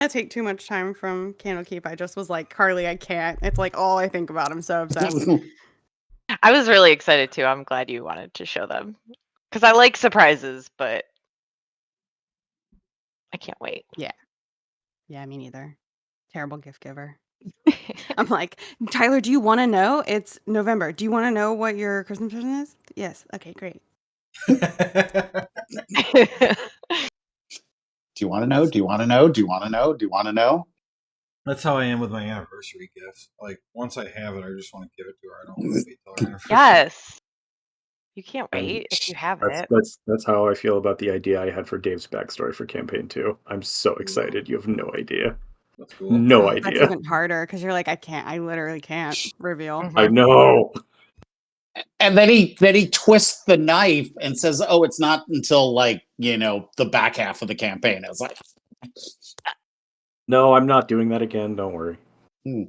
to take too much time from Candlekeep. I just was like, Carly, I can't. It's like all I think about. I'm so obsessed. I was really excited too. I'm glad you wanted to show them because I like surprises, but I can't wait. Yeah. Yeah, me neither. Terrible gift giver. I'm like, Tyler, do you want to know? It's November. Do you want to know what your Christmas present is? Yes. Okay, great. Do you want to know? Do you want to know? Do you want to know? Do you want to know? That's how I am with my anniversary gifts. Like, once I have it, I just want to give it to her. I don't want to wait till our anniversary. Yes. You can't wait if you have it. That's how I feel about the idea I had for Dave's backstory for campaign 2. I'm so excited. You have no idea. That's cool. No That's idea. even harder because you're like, I can't. I literally can't reveal. Mhm. I know. And then he twists the knife and says, "Oh, it's not until like the back half of the campaign." I was like, No, I'm not doing that again. Don't worry. Yeah,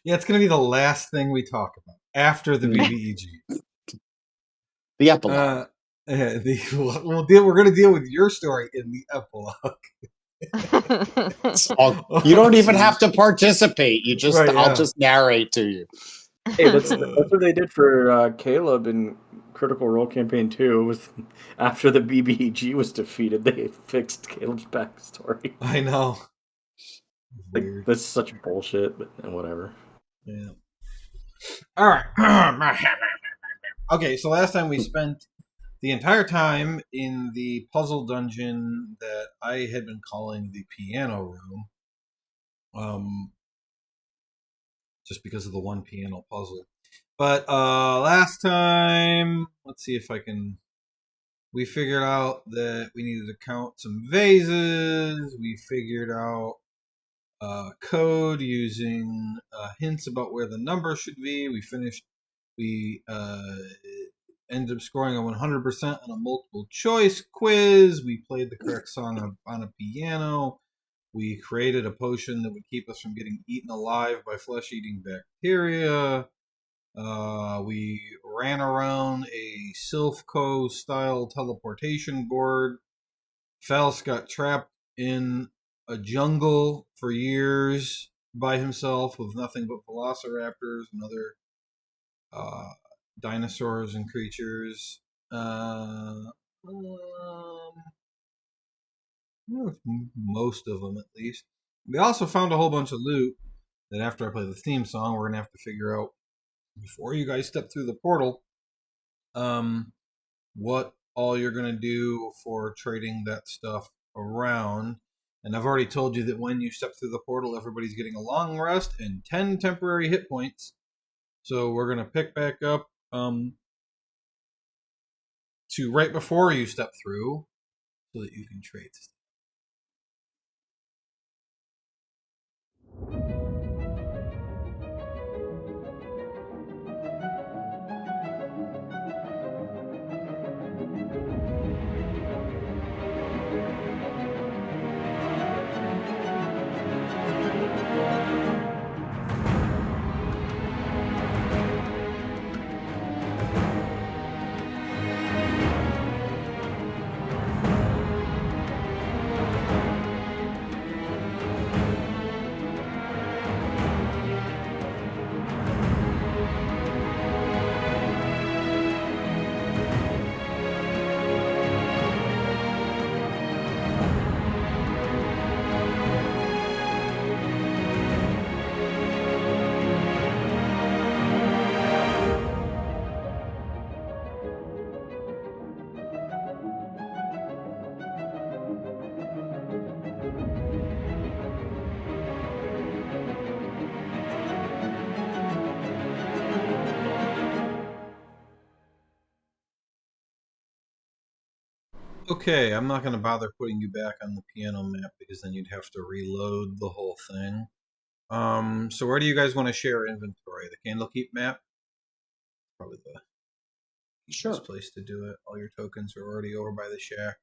it's going to be the last thing we talk about after the BBEG. The epilogue. We're going to deal with your story in the epilogue. You don't even have to participate. You just Right, I'll just narrate to you. Hey, that's what they did for Caleb in Critical Role Campaign 2. Was after the BBEG was defeated, they fixed Caleb's backstory. I know. Like, that's such bullshit, but whatever. Yeah. All right. Okay, so last time we spent the entire time in the puzzle dungeon that I had been calling the piano room. Just because of the one piano puzzle. But last time, let's see if I can... We figured out that we needed to count some vases. We figured out code using hints about where the number should be. We ended up scoring a 100% on a multiple choice quiz. We played the correct song on a piano. We created a potion that would keep us from getting eaten alive by flesh-eating bacteria. We ran around a Silphco-style teleportation board. Faust got trapped in a jungle for years by himself with nothing but velociraptors and other dinosaurs and creatures. Most of them, at least. We also found a whole bunch of loot that after I play the theme song, we're going to have to figure out, before you guys step through the portal, what all you're going to do for trading that stuff around. And I've already told you that when you step through the portal, everybody's getting a long rest and 10 temporary hit points. So we're going to pick back up to right before you step through so that you can trade stuff. Okay, I'm not going to bother putting you back on the piano map because then you'd have to reload the whole thing. So where do you guys want to share inventory? The Candlekeep map? Probably the easiest place to do it. All your tokens are already over by the shack.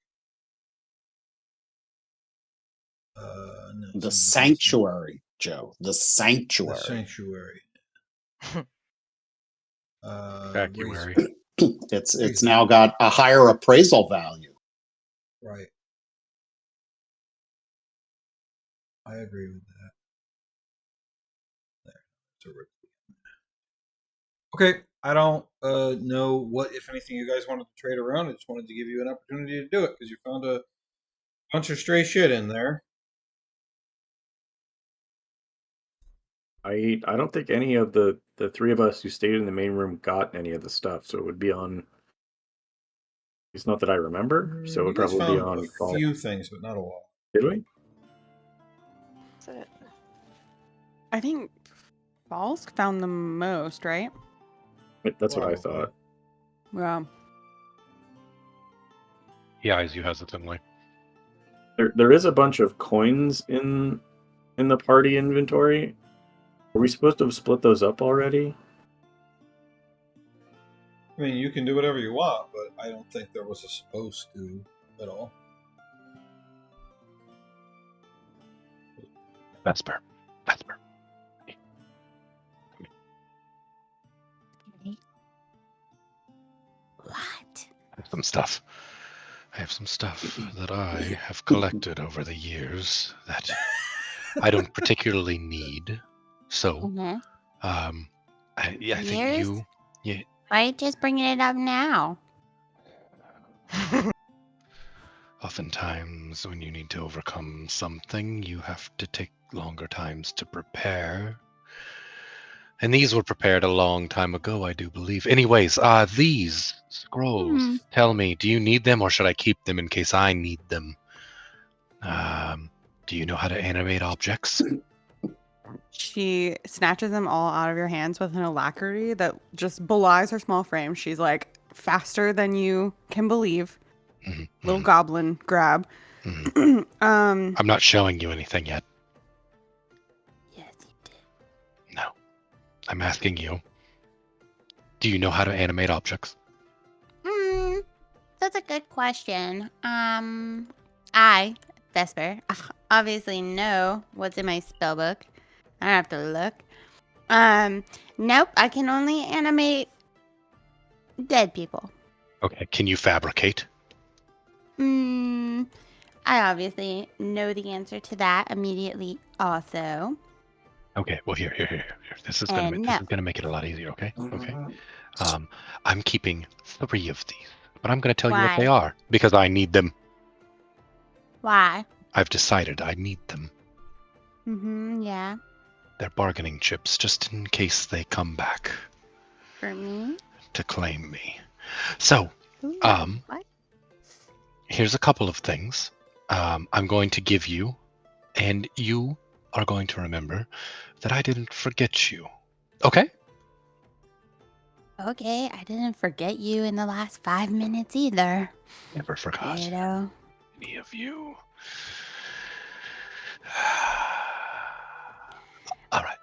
No, The sanctuary, Joe. The sanctuary. The sanctuary. Vacuary. It's now got a higher appraisal value. Right. I agree with that. There. So okay, I don't know what, if anything, you guys wanted to trade around. I just wanted to give you an opportunity to do it because you found a bunch of stray shit in there. I don't think any of the three of us who stayed in the main room got any of the stuff, so it would be on. It's not that I remember, so it You would guys probably be found on. a few things, but not a lot. Did we? That's it. I think Falsk found the most, right? That's what I Probably. thought. Yeah. He eyes you hesitantly. There is a bunch of coins in the party inventory. Are we supposed to have split those up already? I mean, you can do whatever you want, but I don't think there was a supposed to at all. Vesper. What? I have some stuff. I have some stuff that I have collected over the years that I don't particularly need. So, Mm-hmm. I think Years? you. Yeah. Why are you just bringing it up now? Oftentimes, when you need to overcome something, you have to take longer times to prepare. And these were prepared a long time ago, I do believe. Anyways, these scrolls, tell me, do you need them or should I keep them in case I need them? Do you know how to animate objects? She snatches them all out of your hands with an alacrity that just belies her small frame. She's like faster than you can believe. Little goblin grab. I'm not showing you anything yet. Yes, you did. No. I'm asking you. Do you know how to animate objects? That's a good question. I, Vesper, obviously know what's in my spell book. I don't have to look. Nope, I can only animate dead people. Okay, can you fabricate? I obviously know the answer to that immediately also. Okay, well here. This is gonna make it a lot easier, okay? Okay. I'm keeping 3 of these, but I'm gonna tell you what they Why? are because I need them. Why? I've decided I need them. Yeah. They're bargaining chips just in case they come back For me? to claim me. So, Ooh, what? here's a couple of things I'm going to give you, and you are going to remember that I didn't forget you. Okay? Okay, I didn't forget you in the last 5 minutes either. Never forgot Weirdo. any of you. All right.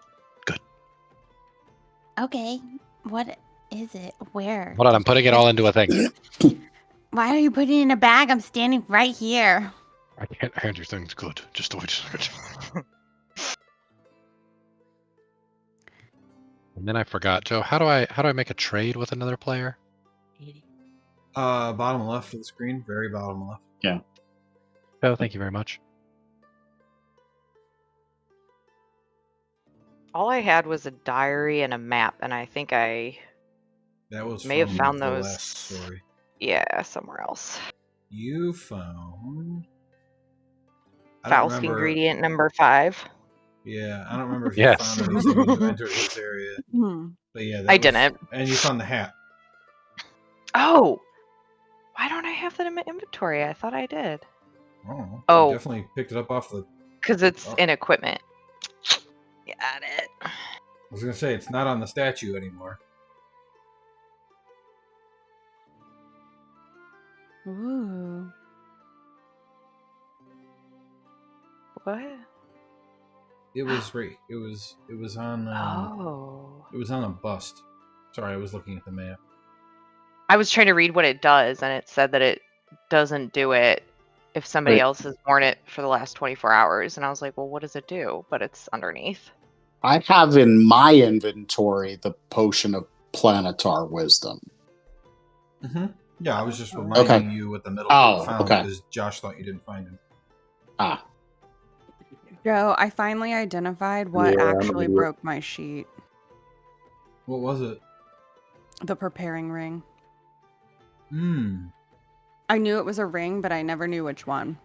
Okay, what is it? Where? Hold on, I'm putting it all into a thing. Why are you putting it in a bag? I'm standing right here. I can't hand you things good. Just wait a second. And then I forgot, Joe. How do I make a trade with another player? Bottom left of the screen, very bottom left. Yeah. Oh, thank you very much. All I had was a diary and a map, and I think I That was may have from found the those. last story. Yeah, somewhere else. You found. I don't Faust remember. ingredient number 5. Yeah, I don't remember if Yes. you found anything when you entered his area. But yeah, that I was- didn't. And you found the hat. Oh! Why don't I have that in my inventory? I thought I did. I don't know. Oh. You definitely picked it up off the. Because it's Oh. in equipment. Got it. I was gonna say it's not on the statue anymore. Ooh. What? It was right. It was on. Oh. It was on a bust. Sorry, I was looking at the map. I was trying to read what it does, and it said that it doesn't do it if somebody Right. else has worn it for the last 24 hours. And I was like, well, what does it do? But it's underneath. I have in my inventory the potion of planetar wisdom. Mm-hmm. Yeah, I was just reminding you what the middle Oh, found okay. because Josh thought you didn't find him. Ah. Joe, I finally identified what Yeah, I'm actually gonna do it. broke my sheet. What was it? The preparing ring. Hmm. I knew it was a ring, but I never knew which one.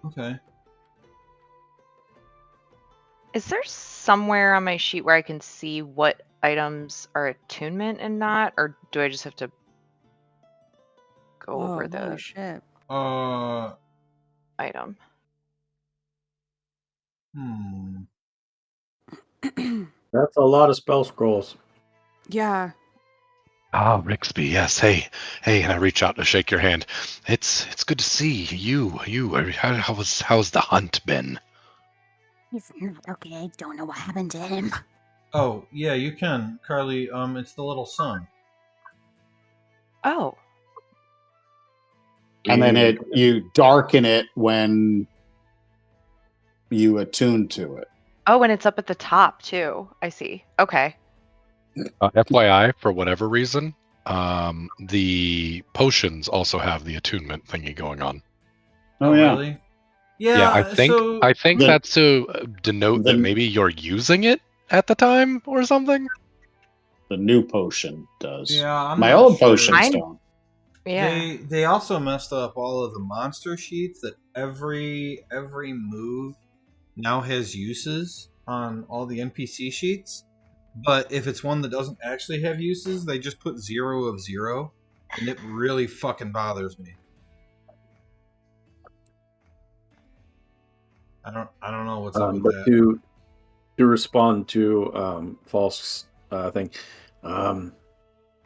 Okay. Is there somewhere on my sheet where I can see what items are attunement and not, or do I just have to go Whoa, over holy the shit. item? Hmm. That's a lot of spell scrolls. Yeah. Ah, Rixby, yes. Hey, and I reach out to shake your hand. It's good to see you. How's the hunt been? He's not okay. I don't know what happened to him. Oh, yeah, you can, Carly. It's the little sun. Oh, And then you darken it when you attune to it. and it's up at the top too. I see. Okay. FYI, for whatever reason, the potions also have the attunement thingy going on. Oh, yeah. Really? Yeah, I think The- that's to denote that the- maybe you're using it at the time or something. The new potion does. Yeah, I'm My not old sure. potions I'm- don't. Yeah. They also messed up all of the monster sheets. That every move now has uses on all the NPC sheets. But if it's one that doesn't actually have uses, they just put 0 of 0, and it really fucking bothers me. I don't know what's up with But that. to respond to False's thing,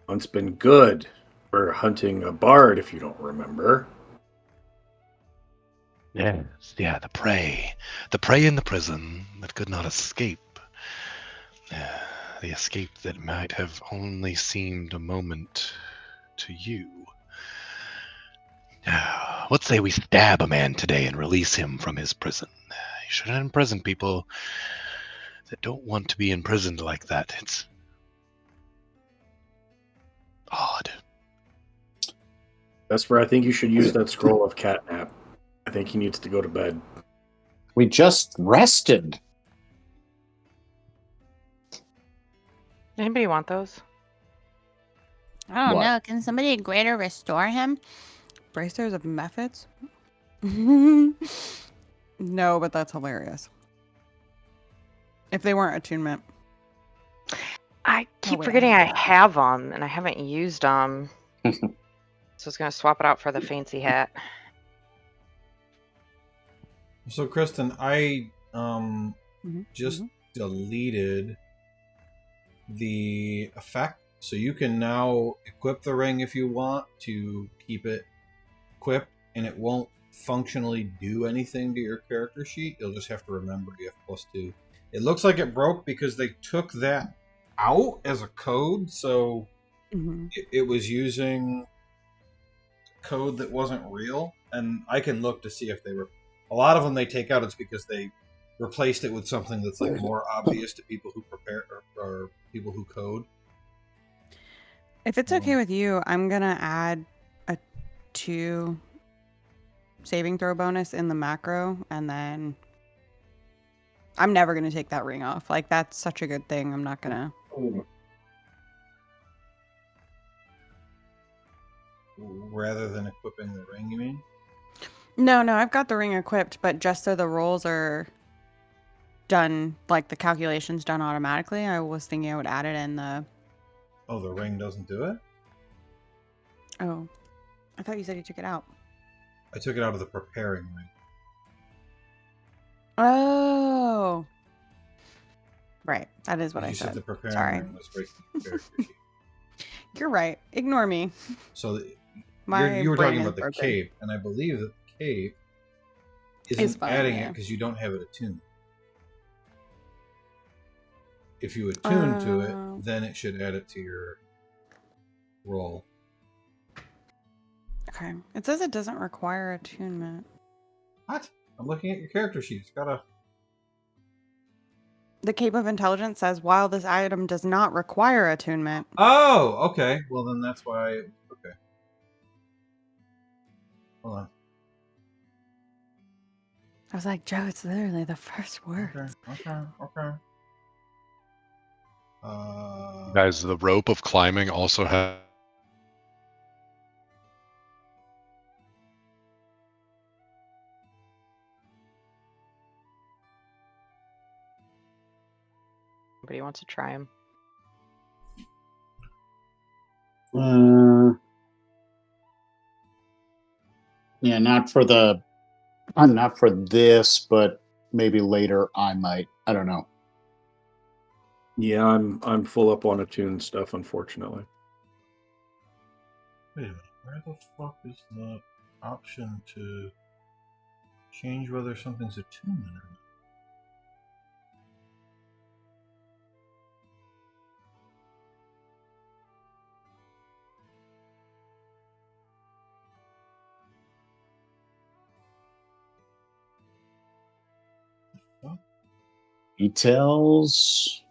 it's been good for hunting a bard, if you don't remember. Yes, yeah, the prey in the prison that could not escape. The escape that might have only seemed a moment to you. Let's say we stab a man today and release him from his prison. You shouldn't imprison people that don't want to be imprisoned like that. It's odd. Vesper, I think you should use that scroll of catnap. I think he needs to go to bed. We just rested. Anybody want those? I don't What? know. Can somebody greater restore him? Bracers of methods? No, but that's hilarious. If they weren't attunement. I keep wait, I forgetting have I that. have them and I haven't used them. So I was gonna swap it out for the fancy hat. So, Kristen, I Mhm, just mhm. deleted the effect, so you can now equip the ring if you want to keep it equipped, and it won't functionally do anything to your character sheet. You'll just have to remember you have +2. It looks like it broke because they took that out as a code, so Mhm. it was using code that wasn't real. And I can look to see if they were. A lot of them they take out. It's because they replaced it with something that's like more obvious to people who prepare or people who code. If it's okay with you, I'm going to add a 2 saving throw bonus in the macro, and then I'm never going to take that ring off. Like, that's such a good thing. I'm not going to. Rather than equipping the ring, you mean? No, I've got the ring equipped, but just so the rolls are done, like the calculations done automatically, I was thinking I would add it in the. Oh, the ring doesn't do it? Oh, I thought you said you took it out. I took it out of the preparing ring. Oh. Right. That is what I You said said. the preparing Sorry. ring was breaking the character sheet. You're right. Ignore me. So My you were brain talking is about the broken. cape, and I believe that the cape It's isn't fine, adding yeah. it because you don't have it attuned. If you attune to it, then it should add it to your roll. Okay. It says it doesn't require attunement. What? I'm looking at your character sheet. It's got a. The Cape of Intelligence says, while this item does not require attunement. Oh, okay. Well, then that's why. Okay. Hold on. I was like, Joe, it's literally the first word. Okay. Guys, the rope of climbing also has. Nobody wants to try them. Yeah, not for this, but maybe later I might. I don't know. Yeah, I'm full up on attuned stuff, unfortunately. Wait a minute. Where the fuck is the option to change whether something's attunement or not? What? Details.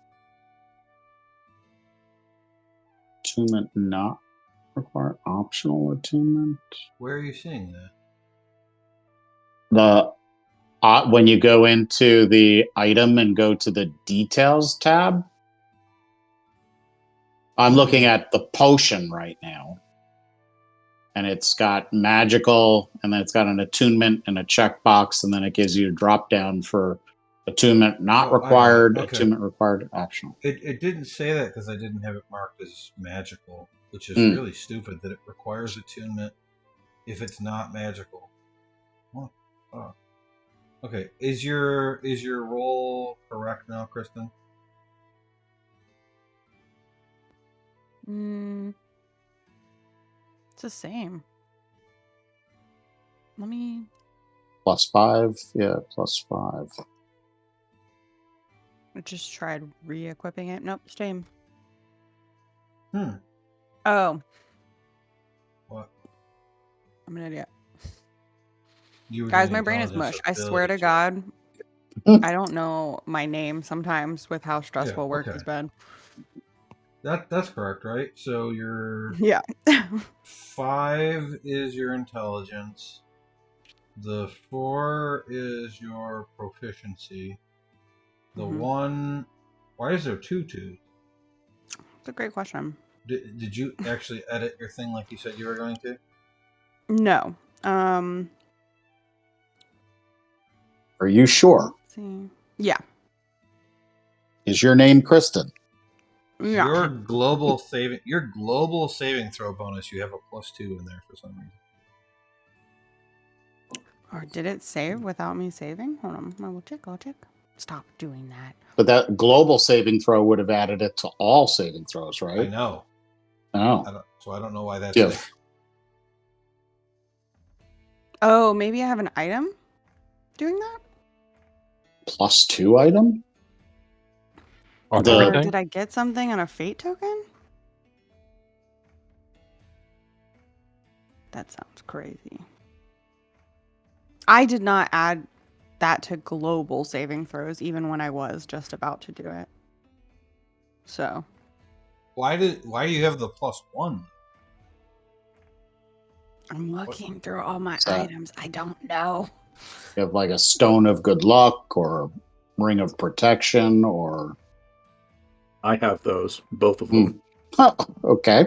Attunement not require optional attunement. Where are you seeing that? When you go into the item and go to the details tab. I'm looking at the potion right now. And it's got magical, and then it's got an attunement and a checkbox, and then it gives you a drop down for attunement not Oh, I got it. required, Okay. attunement required, optional. It didn't say that because I didn't have it marked as magical, which is really stupid that it requires attunement if it's not magical. What? Oh. Okay, is your roll correct now, Kristen? It's the same. Let me. +5, yeah, +5. I just tried re-equipping it. Nope, same. Hmm. Oh, What? I'm an idiot. You were Guys, doing my brain is intelligence mush. I swear to abilities, God, I don't know my name sometimes with how stressful work okay. has been. That's correct, right? So your Yeah. 5 is your intelligence. The 4 is your proficiency. The 1. Why is there 2 twos? It's a great question. Did you actually edit your thing like you said you were going to? No. Are you sure? Let's see. Yeah. Is your name Kristen? Yeah. Your global saving throw bonus, you have a +2 in there for some reason. Or did it save without me saving? Hold on. I'll check. Stop doing that. But that global saving throw would have added it to all saving throws, right? I know. Oh. So I don't know why that's Yeah. there. Oh, maybe I have an item doing that? +2 item? On Or everything? did I get something on a fate token? That sounds crazy. I did not add that to global saving throws even when I was just about to do it. So Why do you have the +1? I'm looking through all my that? items. I don't know. You have like a stone of good luck or a ring of protection or... I have those, both of them. Okay.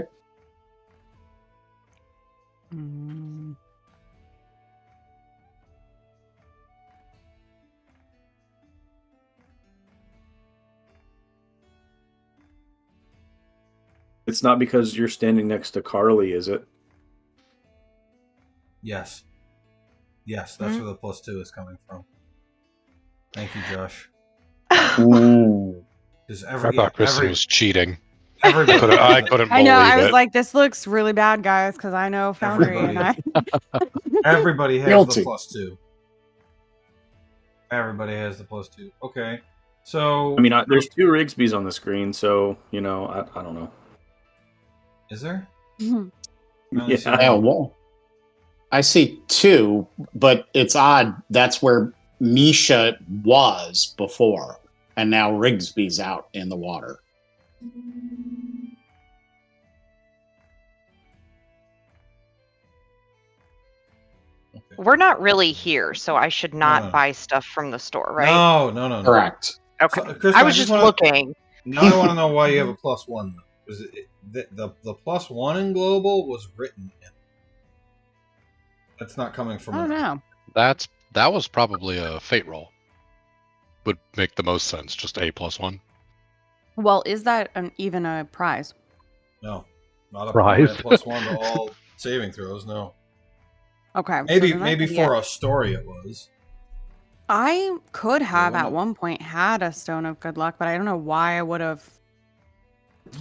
It's not because you're standing next to Carly, is it? Yes. Yes, that's where the +2 is coming from. Thank you, Josh. Because I thought Kristen was cheating. Everybody I couldn't I know. believe I was it. like, this looks really bad, guys, because I know Foundry and I. Everybody has Guilty. the +2. Everybody has the +2. Okay. So I mean, there's 2 Rigsbys on the screen, so, you know, I don't know. Is there? Yeah. Well, I see 2, but it's odd. That's where Misha was before, and now Rigsby's out in the water. Okay. we're not really here, so I should not No. buy stuff from the store, right? No. Correct. Okay. So, Kristen, I was just wanna- looking. Now I want to know why you have a +1. Was the +1 in global was written in? That's not coming from. Oh no. That was probably a fate roll. Would make the most sense. Just A +1. Well, is that even a prize? No, not a Prize. +1 to all saving throws. No, Okay. maybe so then maybe that- for yeah. a story it was. I could have don't at know. one point had a stone of good luck, but I don't know why I would have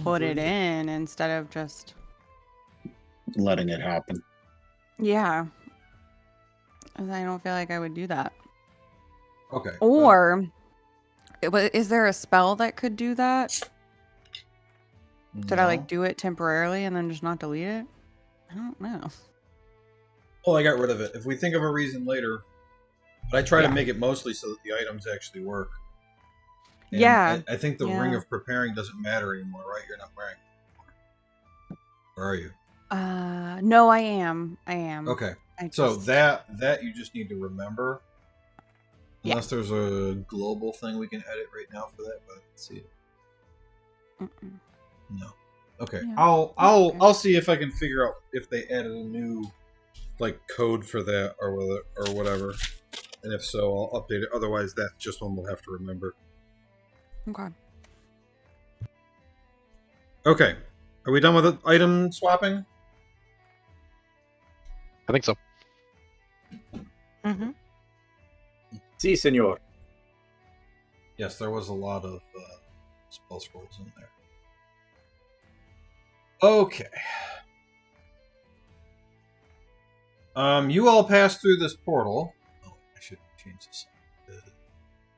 put it in instead of just Letting it happen. yeah. 'Cause I don't feel like I would do that. Okay. Or is there a spell that could do that? Did I like do it temporarily and then just not delete it? I don't know. Well, I got rid of it. If we think of a reason later, but I try to Yeah. make it mostly so that the items actually work. And Yeah. I think the Yeah. ring of preparing doesn't matter anymore, right? You're not wearing it. Where are you? No, I am. Okay. I So just- that you just need to remember. Yeah. Unless there's a global thing we can edit right now for that, but let's see. Mm-mm. No. Okay. Yeah. I'll see if I can figure out if they added a new like code for that or whatever. And if so, I'll update it. Otherwise that's just one we'll have to remember. Okay. Okay. Are we done with the item swapping? I think so. Mm-hmm. Si, senor. Yes, there was a lot of spell scrolls in there. Okay. You all passed through this portal. Oh, I should change this. I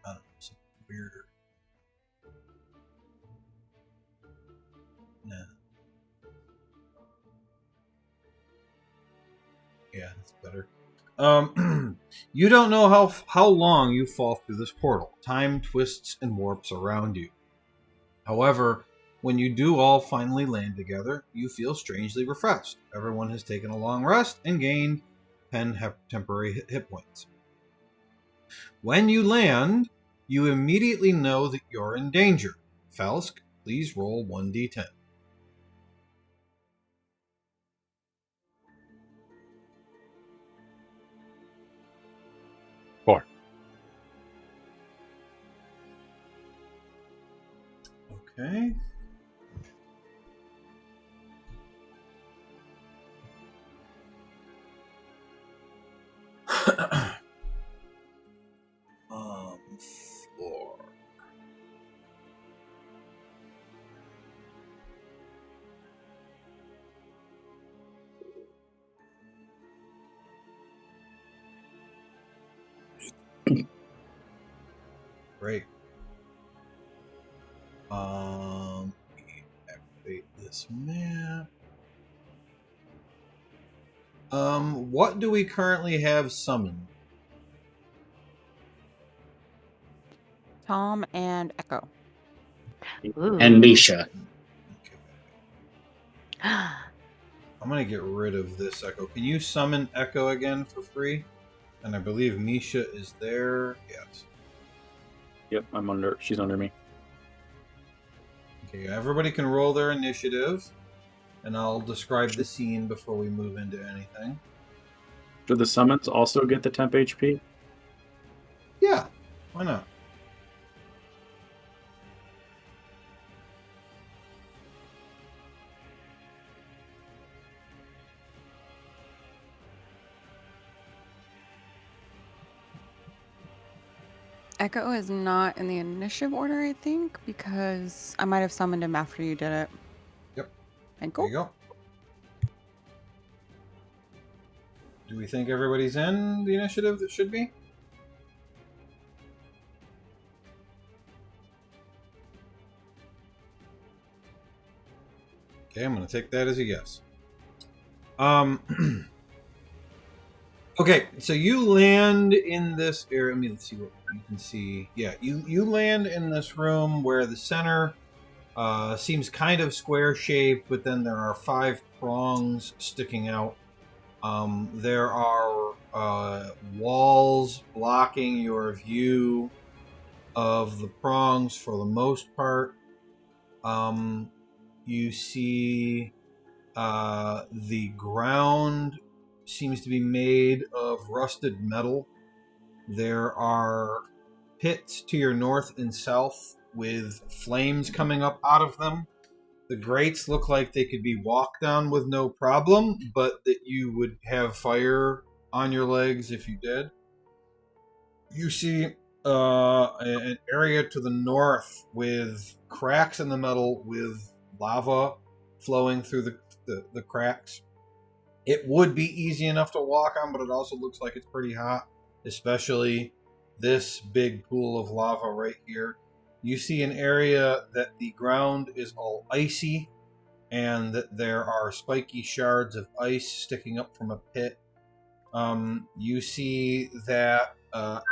don't know, something weirder. Nah. Yeah, that's better. You don't know how long you fall through this portal. Time twists and warps around you. However, when you do all finally land together, you feel strangely refreshed. Everyone has taken a long rest and gained 10 temporary hit points. When you land, you immediately know that you're in danger. Falsk, please roll 1d10. Four. Okay. Four. Great. Activate this map. What do we currently have summoned? Tom and Echo. And Misha. Okay. I'm gonna get rid of this Echo. Can you summon Echo again for free? And I believe Misha is there. Yes. Yep, she's under me. Okay, everybody can roll their initiative, and I'll describe the scene before we move into anything. Do the summons also get the temp HP? Yeah, why not? Echo is not in the initiative order, I think, because I might have summoned him after you did it. Yep. And There you go. Do we think everybody's in the initiative that should be? Okay, I'm going to take that as a yes. Okay, so you land in this area. I mean, let's see what you can see. Yeah, you land in this room where the center seems kind of square shaped, but then there are 5 prongs sticking out. There are walls blocking your view of the prongs for the most part. You see the ground seems to be made of rusted metal. There are pits to your north and south with flames coming up out of them. The grates look like they could be walked down with no problem, but that you would have fire on your legs if you did. You see an area to the north with cracks in the metal with lava flowing through the cracks. It would be easy enough to walk on, but it also looks like it's pretty hot, especially this big pool of lava right here. You see an area that the ground is all icy and that there are spiky shards of ice sticking up from a pit. You see that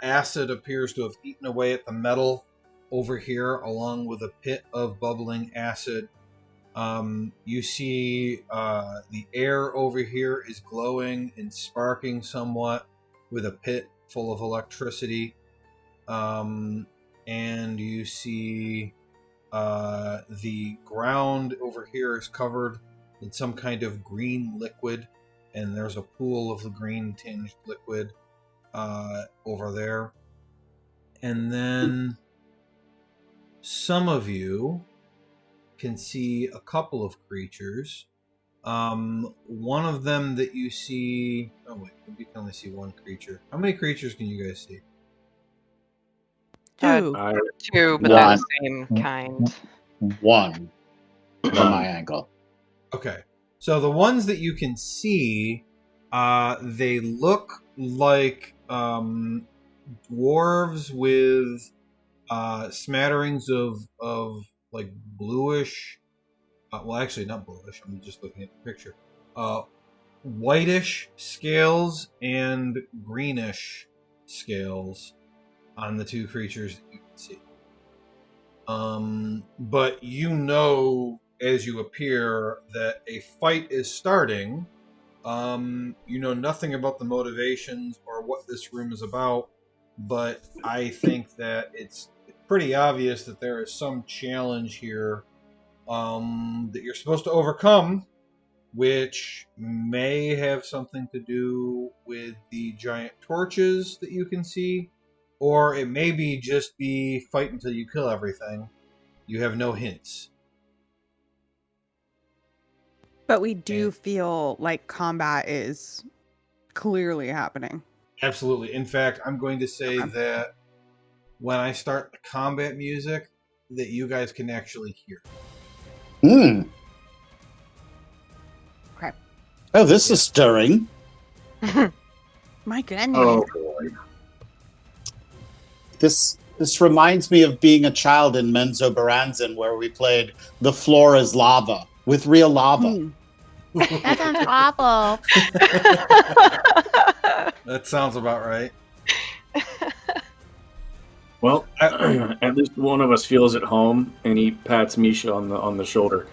acid appears to have eaten away at the metal over here, along with a pit of bubbling acid. You see the air over here is glowing and sparking somewhat with a pit full of electricity. And you see the ground over here is covered in some kind of green liquid, and there's a pool of the green tinged liquid over there. And then some of you can see a couple of creatures. One of them that you see... Oh, wait. You can only see one creature. How many creatures can you guys see? Two. Two, but they're the same kind. One from my angle. Okay. So the ones that you can see, they look like dwarves with smatterings of like bluish, well, actually not bluish, I'm just looking at the picture, whitish scales and greenish scales on the two creatures that you can see. But you know as you appear that a fight is starting. You know nothing about the motivations or what this room is about, but I think that it's pretty obvious that there is some challenge here that you're supposed to overcome, which may have something to do with the giant torches that you can see, or it may just be fight until you kill everything. You have no hints. But we do feel like combat is clearly happening. Absolutely. In fact, I'm going to say that when I start the combat music, that you guys can actually hear. Hmm. Okay. Oh, this is stirring. My goodness. Oh boy. This reminds me of being a child in Menzo Baranzan, where we played "The Floor Is Lava" with real lava. That sounds awful. That sounds about right. Well, at least one of us feels at home, and he pats Misha on the shoulder.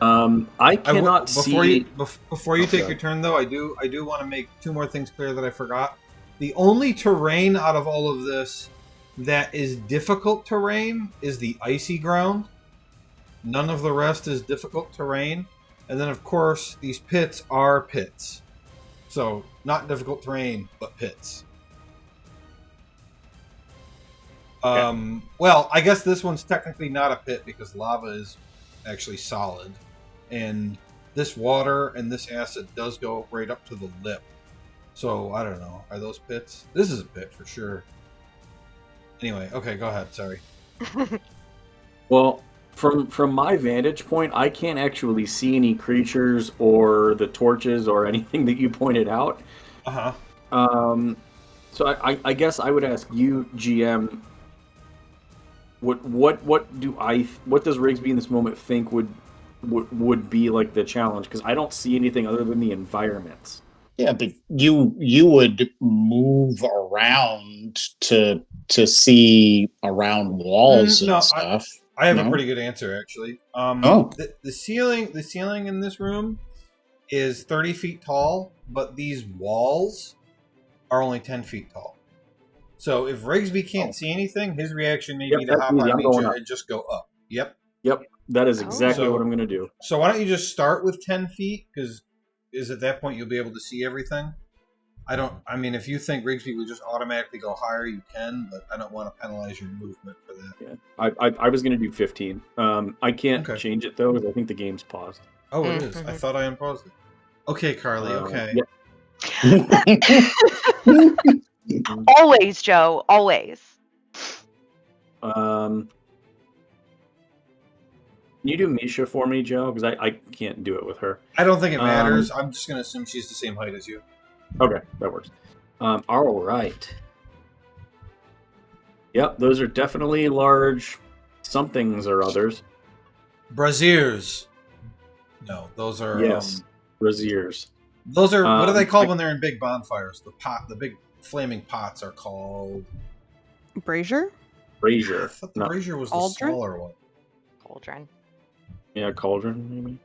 I cannot see. Before you take your turn, though, I do want to make two more things clear that I forgot. The only terrain out of all of this that is difficult terrain is the icy ground. None of the rest is difficult terrain. And then, of course, these pits are pits. So, not difficult terrain, but pits. Well, I guess this one's technically not a pit because lava is actually solid. And this water and this acid does go right up to the lip. So, I don't know. Are those pits? This is a pit for sure. Anyway, okay, go ahead. Sorry. Well, from my vantage point, I can't actually see any creatures or the torches or anything that you pointed out. Uh-huh. So I guess I would ask you, GM, what does Rigsby in this moment think would be like the challenge? Because I don't see anything other than the environment. Yeah, but you would move around to see around walls and stuff. I have a pretty good answer, actually. The ceiling in this room is 30 feet tall, but these walls are only 10 feet tall. So if Rigsby can't see anything, his reaction may be to that's hop easy. on I'm going Nietzsche up. and just go up. Yep. Yep, that is exactly So- what I'm going to do. So why don't you just start with 10 feet? Because at that point you'll be able to see everything. I mean, if you think Rigsby would just automatically go higher, you can, but I don't want to penalize your movement for that. Yeah, I was going to do 15. I can't Okay. change it, though, because I think the game's paused. Oh, it is. I thought I unpaused it. Okay, Carly, okay. Yeah. Always, Joe. Always. Can you do Misha for me, Joe? Because I can't do it with her. I don't think it matters. I'm just going to assume she's the same height as you. Okay, that works. All right. Yep, those are definitely large somethings or others. Braziers. No, those are... Yes, braziers. Those are... what are they called when they're in big bonfires? The big flaming pots are called... Brazier? Brazier. I thought the No. brazier was the Cauldron? smaller one. Cauldron. Yeah, cauldron, maybe.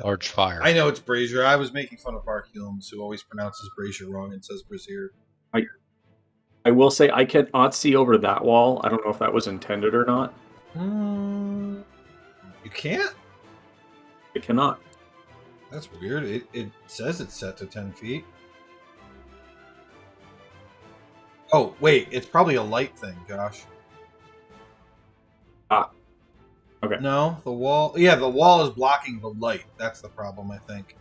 Large fire. I know it's brazier. I was making fun of Mark Hulmes, who always pronounces brazier wrong and says brazier. I will say I cannot see over that wall. I don't know if that was intended or not. You can't? I cannot. That's weird. It says it's set to 10 feet. Oh, wait. It's probably a light thing, Josh. Okay. No, the wall... Yeah, the wall is blocking the light. That's the problem, I think.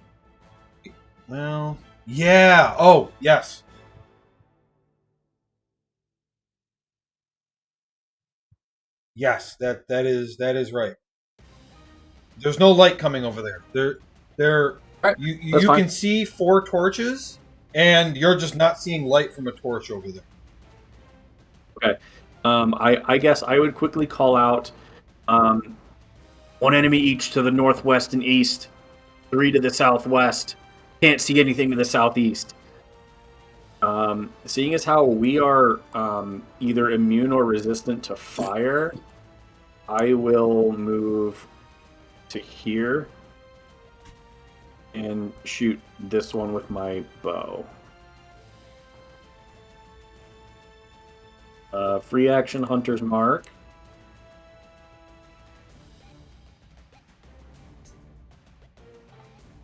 Well... Yeah! Oh, yes. Yes, that is right. There's no light coming over there. Right, you that's fine. can see 4 torches, and you're just not seeing light from a torch over there. Okay. I guess I would quickly call out one enemy each to the northwest and east, 3 to the southwest. Can't see anything to the southeast. Seeing as how we are either immune or resistant to fire, I will move to here and shoot this one with my bow. Free action Hunter's Mark.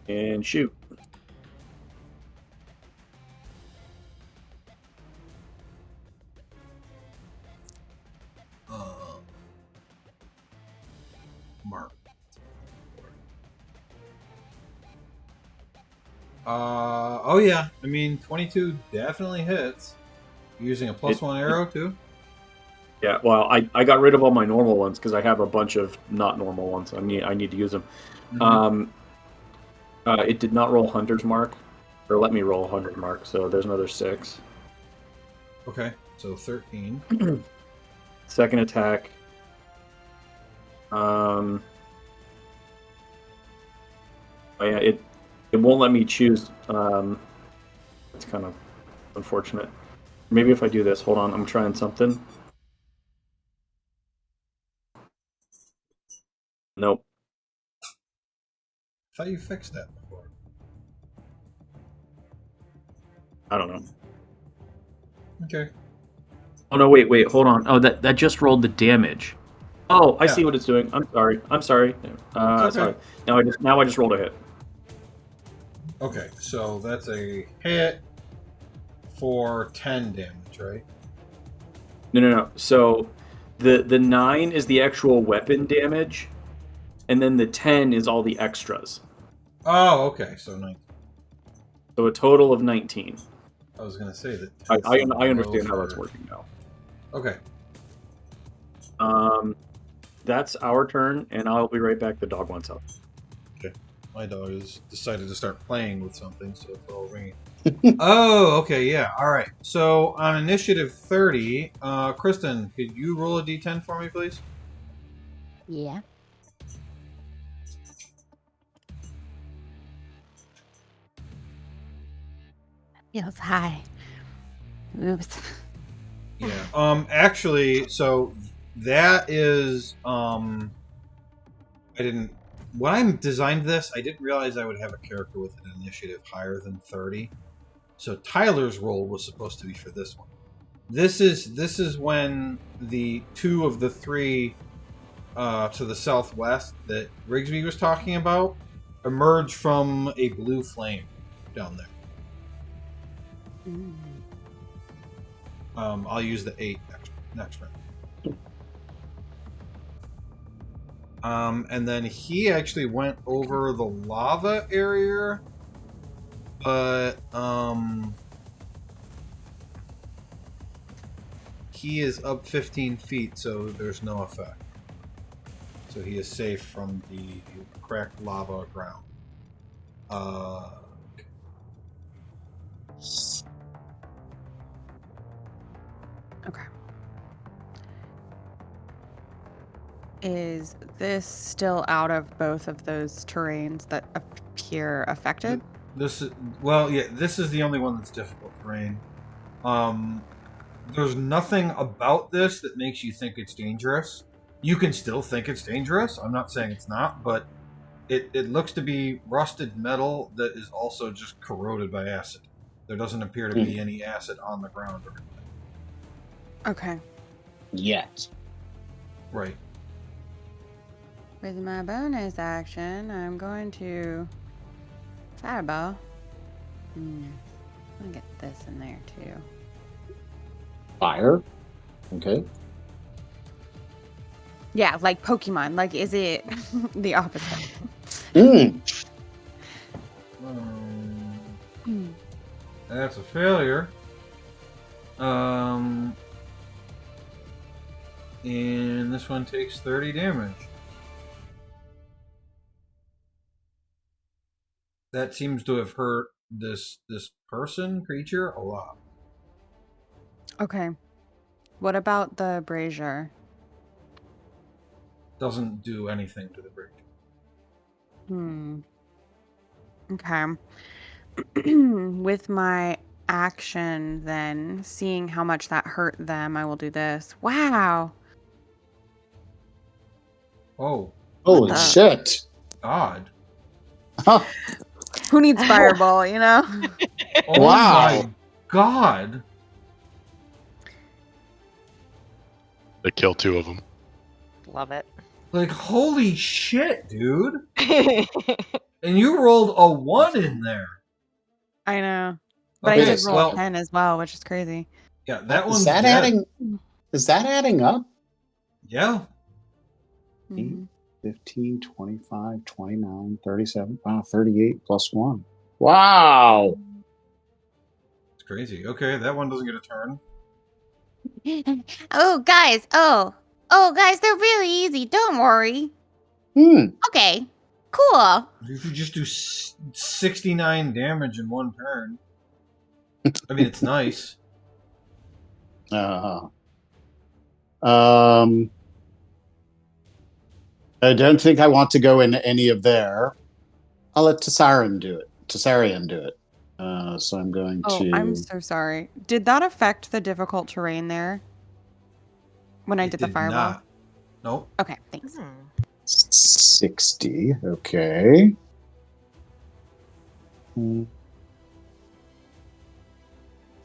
And shoot. Mark. Oh yeah. I mean, 22 definitely hits. You're using a +1 arrow too? Yeah, well, I got rid of all my normal ones because I have a bunch of not normal ones. I need to use them. Mhm. It did not roll Hunter's Mark, or let me roll Hunter's Mark, so there's another 6. Okay, so 13. Second attack. Oh yeah, it won't let me choose. It's kind of unfortunate. Maybe if I do this, hold on, I'm trying something. Nope. I thought you fixed that before. I don't know. Okay. Oh no, wait, hold on. Oh, that just rolled the damage. Oh, I see what it's doing. I'm sorry. Okay. Sorry. Now I just rolled a hit. Okay, so that's a hit for 10 damage, right? No. So the 9 is the actual weapon damage, and then the 10 is all the extras. Oh, okay, so 19. So a total of 19. I was going to say that. I understand how that's working now. Okay. That's our turn, and I'll be right back. The dog wants out. Okay. My dog has decided to start playing with something, so it's all ringing. Oh, okay, yeah. All right. So on initiative 30, Kristen, could you roll a d10 for me, please? Yeah. Feels high. Oops. Yeah. Actually, so that is I didn't when I designed this, I didn't realize I would have a character with an initiative higher than 30. So Tyler's roll was supposed to be for this one. This is when the two of the three to the southwest that Rigsby was talking about emerge from a blue flame down there. I'll use the 8 next round. And then he actually went over the lava area, but he is up 15 feet, so there's no effect. So he is safe from the cracked lava ground. Okay. Is this still out of both of those terrains that appear affected? This is this is the only one that's difficult terrain. There's nothing about this that makes you think it's dangerous. You can still think it's dangerous. I'm not saying it's not, but it looks to be rusted metal that is also just corroded by acid. There doesn't appear to be any acid on the ground or anything. Okay. Yet. Right. With my bonus action, I'm going to fireball. I'm gonna get this in there too. Fire. Okay. Yeah, like Pokemon. Like, is it the opposite? That's a failure. And this one takes 30 damage. That seems to have hurt this creature a lot. Okay. What about the brazier? Doesn't do anything to the brazier. Okay. With my action, then, seeing how much that hurt them, I will do this. Wow. Oh. Holy the- shit. God. Huh. Who needs fireball, you know? Oh Wow. my God. They kill 2 of them. Love it. Like, holy shit, dude. And you rolled a 1 in there. I know. But Okay, I did roll well, 10 as well, which is crazy. Yeah, that one's Is that dead. is that adding up? Yeah. 15, 25, 29, 37, wow, 38 plus 1. Wow. It's crazy. Okay, that one doesn't get a turn. Oh, guys. Oh, guys, they're really easy. Don't worry. Okay. Cool. You could just do 69 damage in one turn. I mean, it's nice. I don't think I want to go into any of there. I'll let Tessarian do it. So I'm going Oh, to... I'm so sorry. Did that affect the difficult terrain there? When I did the fireball? Not. Nope. Okay, thanks. 60. Okay.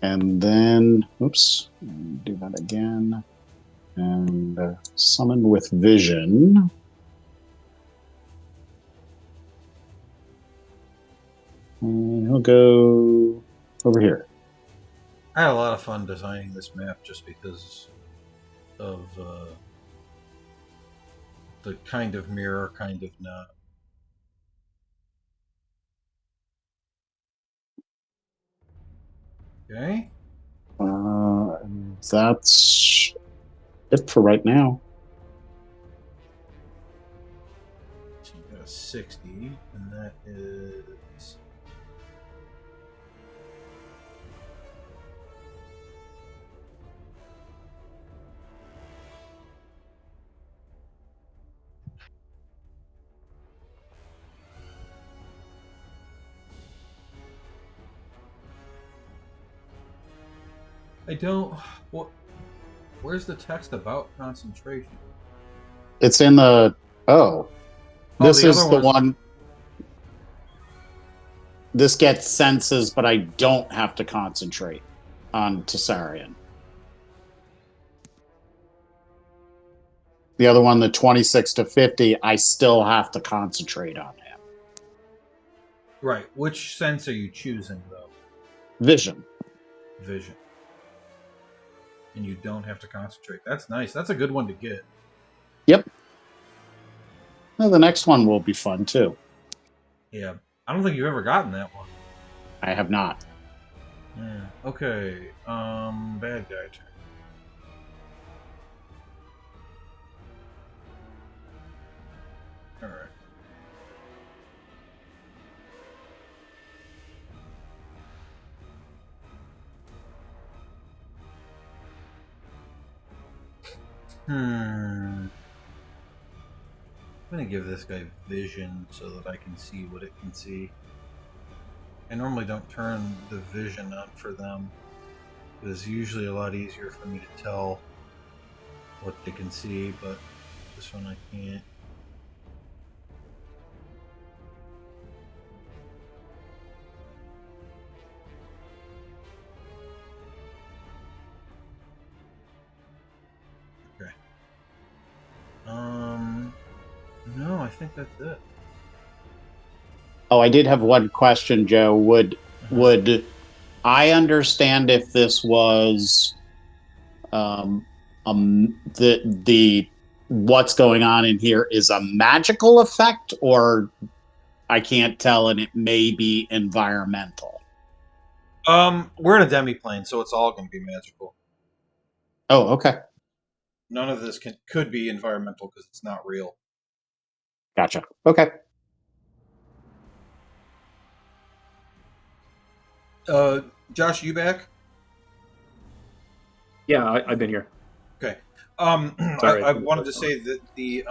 And then, oops, do that again. And summon with vision. And he'll go over here. I had a lot of fun designing this map just because of the kind of mirror, kind of not. Okay. That's it for right now. So you got a 60, and that is... I don't... What? Where's the text about concentration? It's in the... Oh. This the is other the one... This gets senses, but I don't have to concentrate on Tessarian. The other one, the 26 to 50, I still have to concentrate on him. Right. Which sense are you choosing, though? Vision. Vision. And you don't have to concentrate. That's nice. That's a good one to get. Yep. Well, the next one will be fun, too. Yeah. I don't think you've ever gotten that one. I have not. Yeah. Okay. Bad guy turn. All right. I'm gonna give this guy vision so that I can see what it can see. I normally don't turn the vision on for them. It's usually a lot easier for me to tell what they can see, but this one I can't. Okay. No, I think that's it. Oh, I did have one question, Joe. Would I understand if this was the what's going on in here is a magical effect, or I can't tell, and it may be environmental? We're in a demi-plane, so it's all going to be magical. Oh, okay. None of this could be environmental because it's not real. Gotcha. Okay. Josh, you back? Yeah, I've been here. Okay. Sorry. I wanted to say that the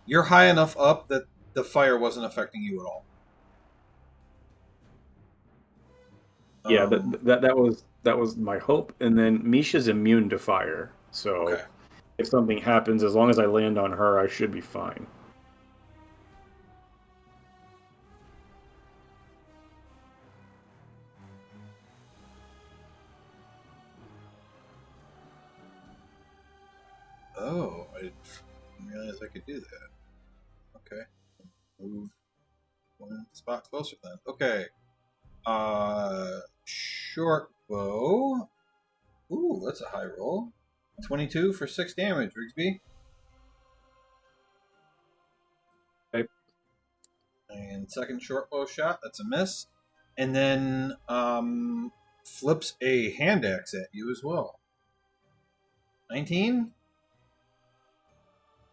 you're high enough up that the fire wasn't affecting you at all. Yeah, that was my hope. And then Misha's immune to fire, so Okay. if something happens, as long as I land on her, I should be fine. Oh, I didn't realize I could do that. Okay. Move one spot closer then. Okay. Short bow. Ooh, that's a high roll. 22 for 6 damage, Rigsby. Okay. And second short bow shot, that's a miss. And then flips a hand axe at you as well. 19?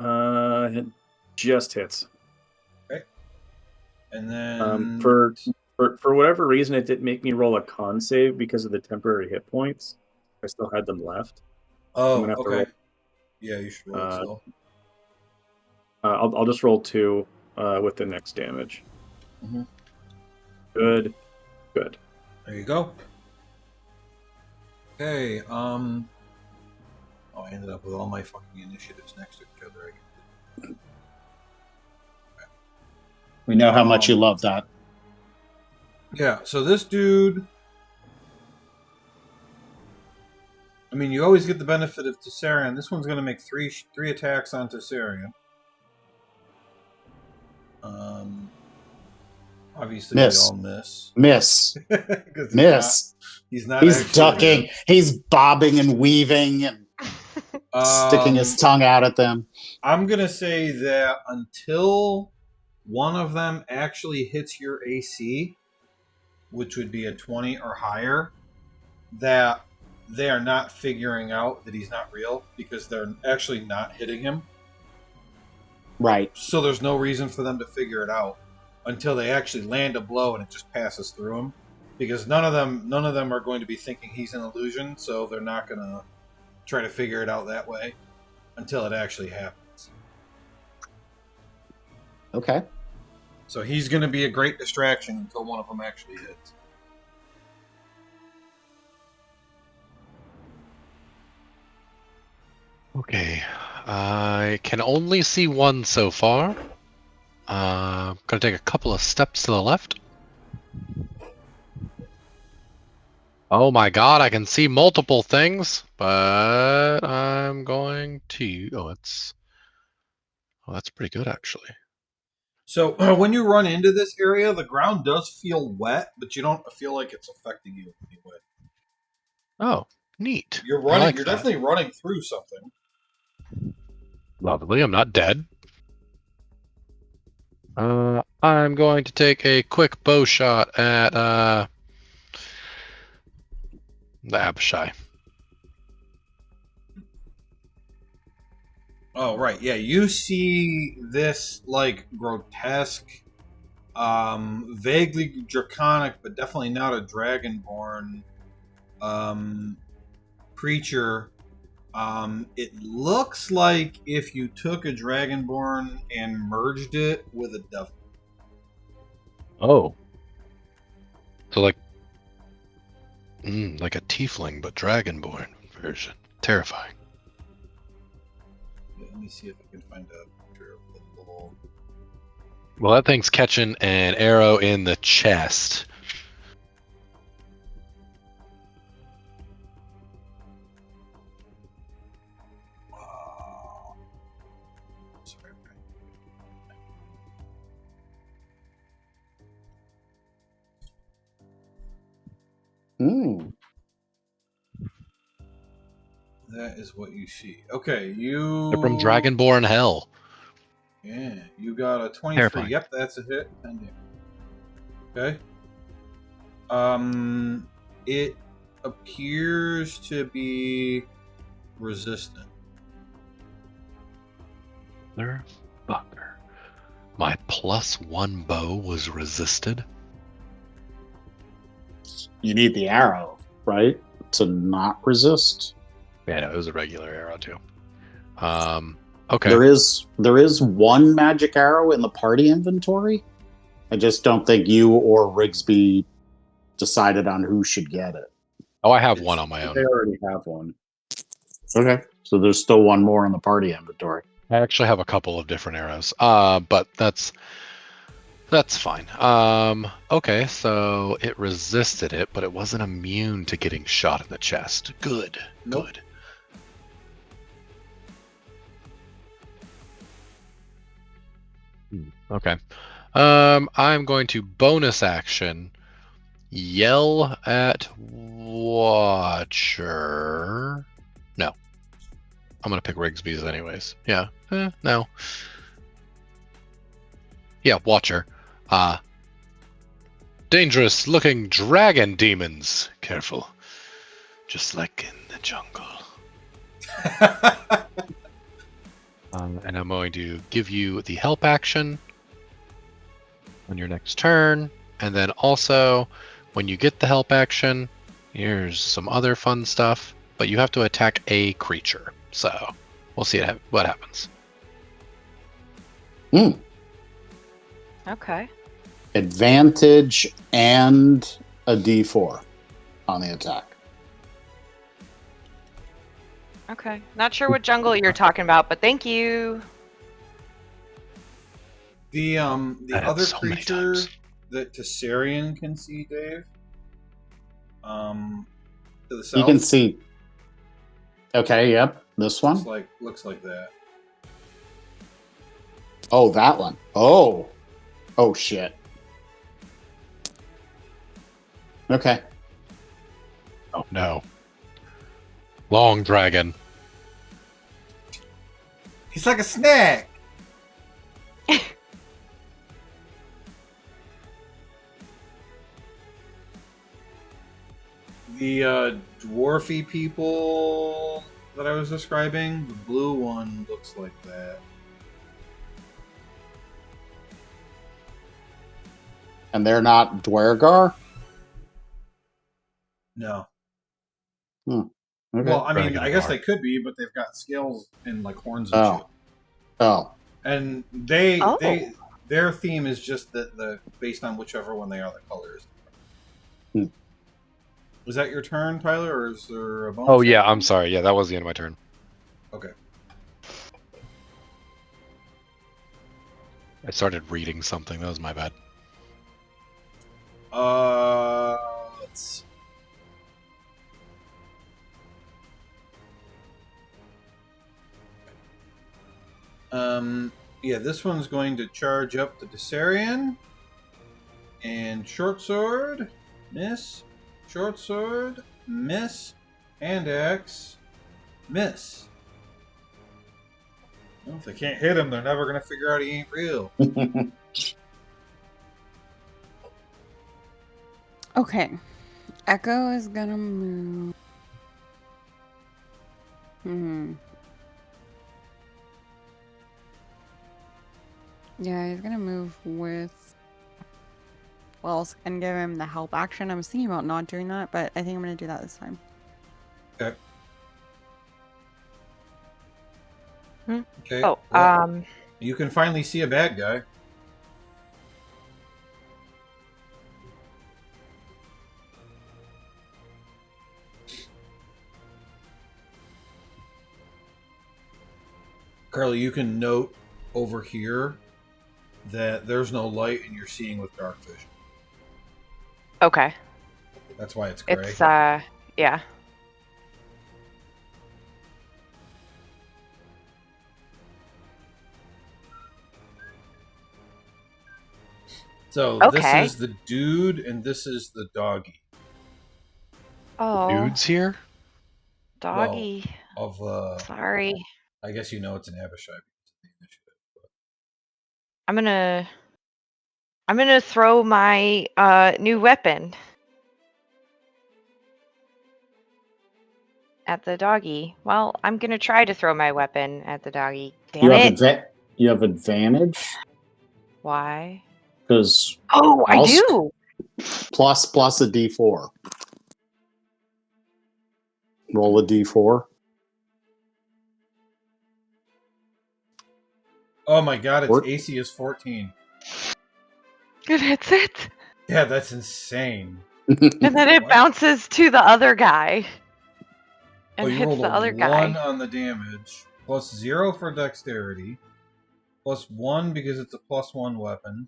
It just hits. Okay. And then For whatever reason, it didn't make me roll a con save because of the temporary hit points. I still had them left. Oh, I'm gonna have to okay. Yeah, you should roll it still. I'll just roll 2 with the next damage. Mm-hmm. Good. There you go. Okay, oh, I ended up with all my fucking initiatives next to each other. We know how much you love that. Yeah, so this dude, I mean, you always get the benefit of Tessarian. This one's going to make three attacks on Tessarian. Obviously, Miss. they all miss. Miss. Miss. He's not. He's ducking. Dead. He's bobbing and weaving and sticking his tongue out at them. I'm going to say that until one of them actually hits your AC, which would be a 20 or higher, that they are not figuring out that he's not real because they're actually not hitting him. Right. So there's no reason for them to figure it out until they actually land a blow and it just passes through him. Because none of them are going to be thinking he's an illusion, so they're not going to try to figure it out that way until it actually happens. Okay. So he's going to be a great distraction until one of them actually hits. Okay. I can only see one so far. I'm going to take a couple of steps to the left. Oh my god, I can see multiple things, but I'm going to. Oh, that's pretty good actually. So when you run into this area, the ground does feel wet, but you don't feel like it's affecting you anyway. Oh, neat. You're I running. like You're that. definitely running through something. Lovely. I'm not dead. I'm going to take a quick bow shot at the Abishai. Oh right, yeah. You see this like grotesque, vaguely draconic, but definitely not a dragonborn creature. It looks like if you took a dragonborn and merged it with a devil. Oh. So like a tiefling, but dragonborn version. Terrifying. Yeah, let me see if I can find a picture of the little. Well, that thing's catching an arrow in the chest. Sorry. Hmm. That is what you see. Okay, you. They're from Dragonborn Hell. Yeah, you got a 23. Terrifying. Yep, that's a hit. 10 damage. Okay. It appears to be resistant. Motherfucker. My +1 bow was resisted. You need the arrow, right? To not resist. Yeah, no, it was a regular arrow too. Okay. There is one magic arrow in the party inventory. I just don't think you or Rigsby decided on who should get it. Oh, I have one on my own. They already have one. Okay. So there's still one more in the party inventory. I actually have a couple of different arrows. But that's fine. Okay, so it resisted it, but it wasn't immune to getting shot in the chest. Good. Nope. Good. Okay. I'm going to bonus action yell at Watcher. No. I'm going to pick Rigsby's anyways. Yeah. No. Yeah, Watcher. Dangerous looking dragon demons. Careful. Just like in the jungle. And I'm going to give you the help action on your next turn. And then also, when you get the help action, here's some other fun stuff. But you have to attack a creature. So, we'll see what happens. Okay. Advantage and a D4 on the attack. Okay. Not sure what jungle you're talking about, but thank you. The That other so many creature times. that Tessarian can see, Dave. To the south. You can see. Okay, yep. This one. Looks like that. Oh, that one. Oh shit. Okay. Oh, no. Long dragon. He's like a snack. The dwarfy people that I was describing, the blue one looks like that. And they're not Dwergar? No. Okay. Well, I mean, Dragon I guess bar. they could be, but they've got scales and like horns and shit. Oh. And Oh. their theme is just the based on whichever one they are, the colors. Was that your turn, Tyler, or is there a bonus? Oh, yeah, I'm sorry. Yeah, that was the end of my turn. Okay. I started reading something. That was my bad. Let's see. Yeah, this one's going to charge up the Desarian. And short sword, miss. Short sword, miss. Hand axe, miss. Well, if they can't hit him, they're never going to figure out he ain't real. Okay. Echo is gonna move. Yeah, he's gonna move with Wells and give him the help action. I was thinking about not doing that, but I think I'm gonna do that this time. Okay. Okay. Oh, well, you can finally see a bad guy. Carly, you can note over here that there's no light and you're seeing with dark vision. okay. That's why it's gray. It's yeah. So Okay. this is the dude and this is the doggy. Oh, Dudes here? doggy. Of Sorry. I guess you know it's an Abishai because of the initiative. I'm gonna throw my new weapon at the doggy. Well, I'm gonna try to throw my weapon at the doggy. Damn it! You have advantage Why? because Oh, I do. plus a d4. Roll a d4. Oh my god, its Work. AC is 14. It hits it, Yeah, that's insane. and then it What? bounces to the other guy and Well, you hits rolled the a other 1 guy. on the damage, plus 0 for dexterity, plus 1 because it's a +1 weapon,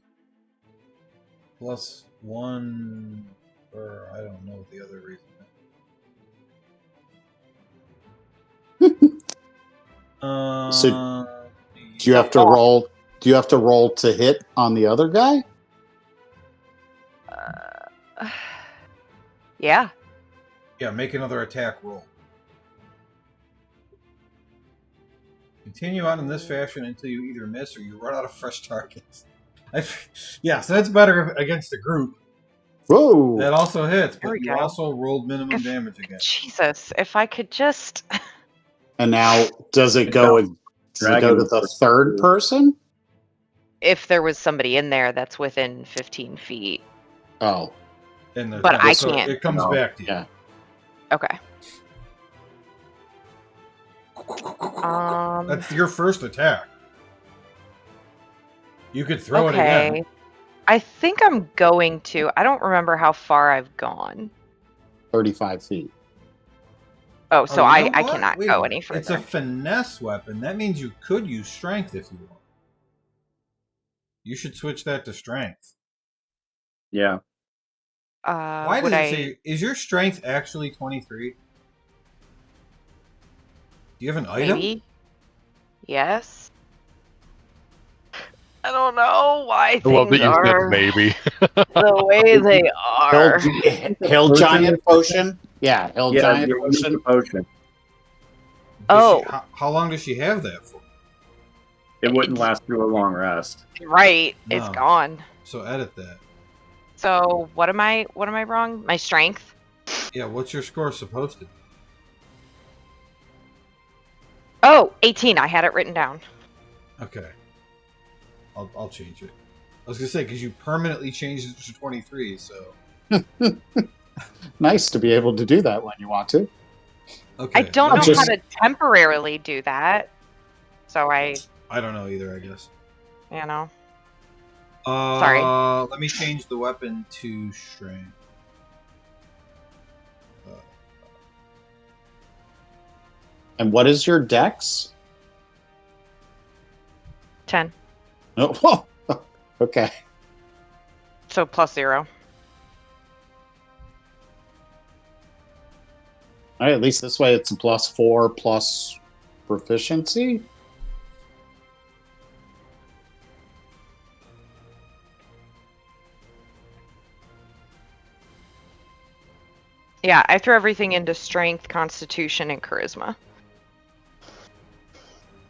plus 1 for I don't know the other reason. So do you have to roll? Do you have to roll to hit on the other guy? Yeah. Yeah, make another attack roll. Continue on in this fashion until you either miss or you run out of fresh targets. Yeah, so that's better against a group. Whoa! That also hits, There but we you go. also rolled minimum damage again. Jesus, if I could just. And now, does it go to the third person? If there was somebody in there that's within 15 feet. Oh, But I so can't. it comes back to you. yeah. Okay. That's your first attack. You could throw it okay. again. I think I'm going to. I don't remember how far I've gone. 35 feet. Oh, so you I know what? cannot Wait a go minute. any further. It's a finesse weapon. That means you could use strength if you want. You should switch that to strength. Yeah. Why does it say? Is your strength actually 23? Do you have an item? Maybe. Yes. I don't know why I love that things you said are maybe. the way they are. Hill giant potion? Yeah, hill giant you use the potion. potion. How long does she have that for? It wouldn't last through a long rest. Right. It's No. gone. So edit that. So what am I wrong? My strength? Yeah, what's your score supposed to be? Oh, 18. I had it written down. Okay. I'll change it. I was gonna say because you permanently changed it to 23, so Nice to be able to do that when you want to. okay. I don't know how to temporarily do that. So I don't know either, I guess. you know. Sorry. Let me change the weapon to strength. And what is your dex? 10. Oh, okay. So plus 0. All right, at least this way it's a +4 plus proficiency. Yeah, I threw everything into strength, constitution, and charisma.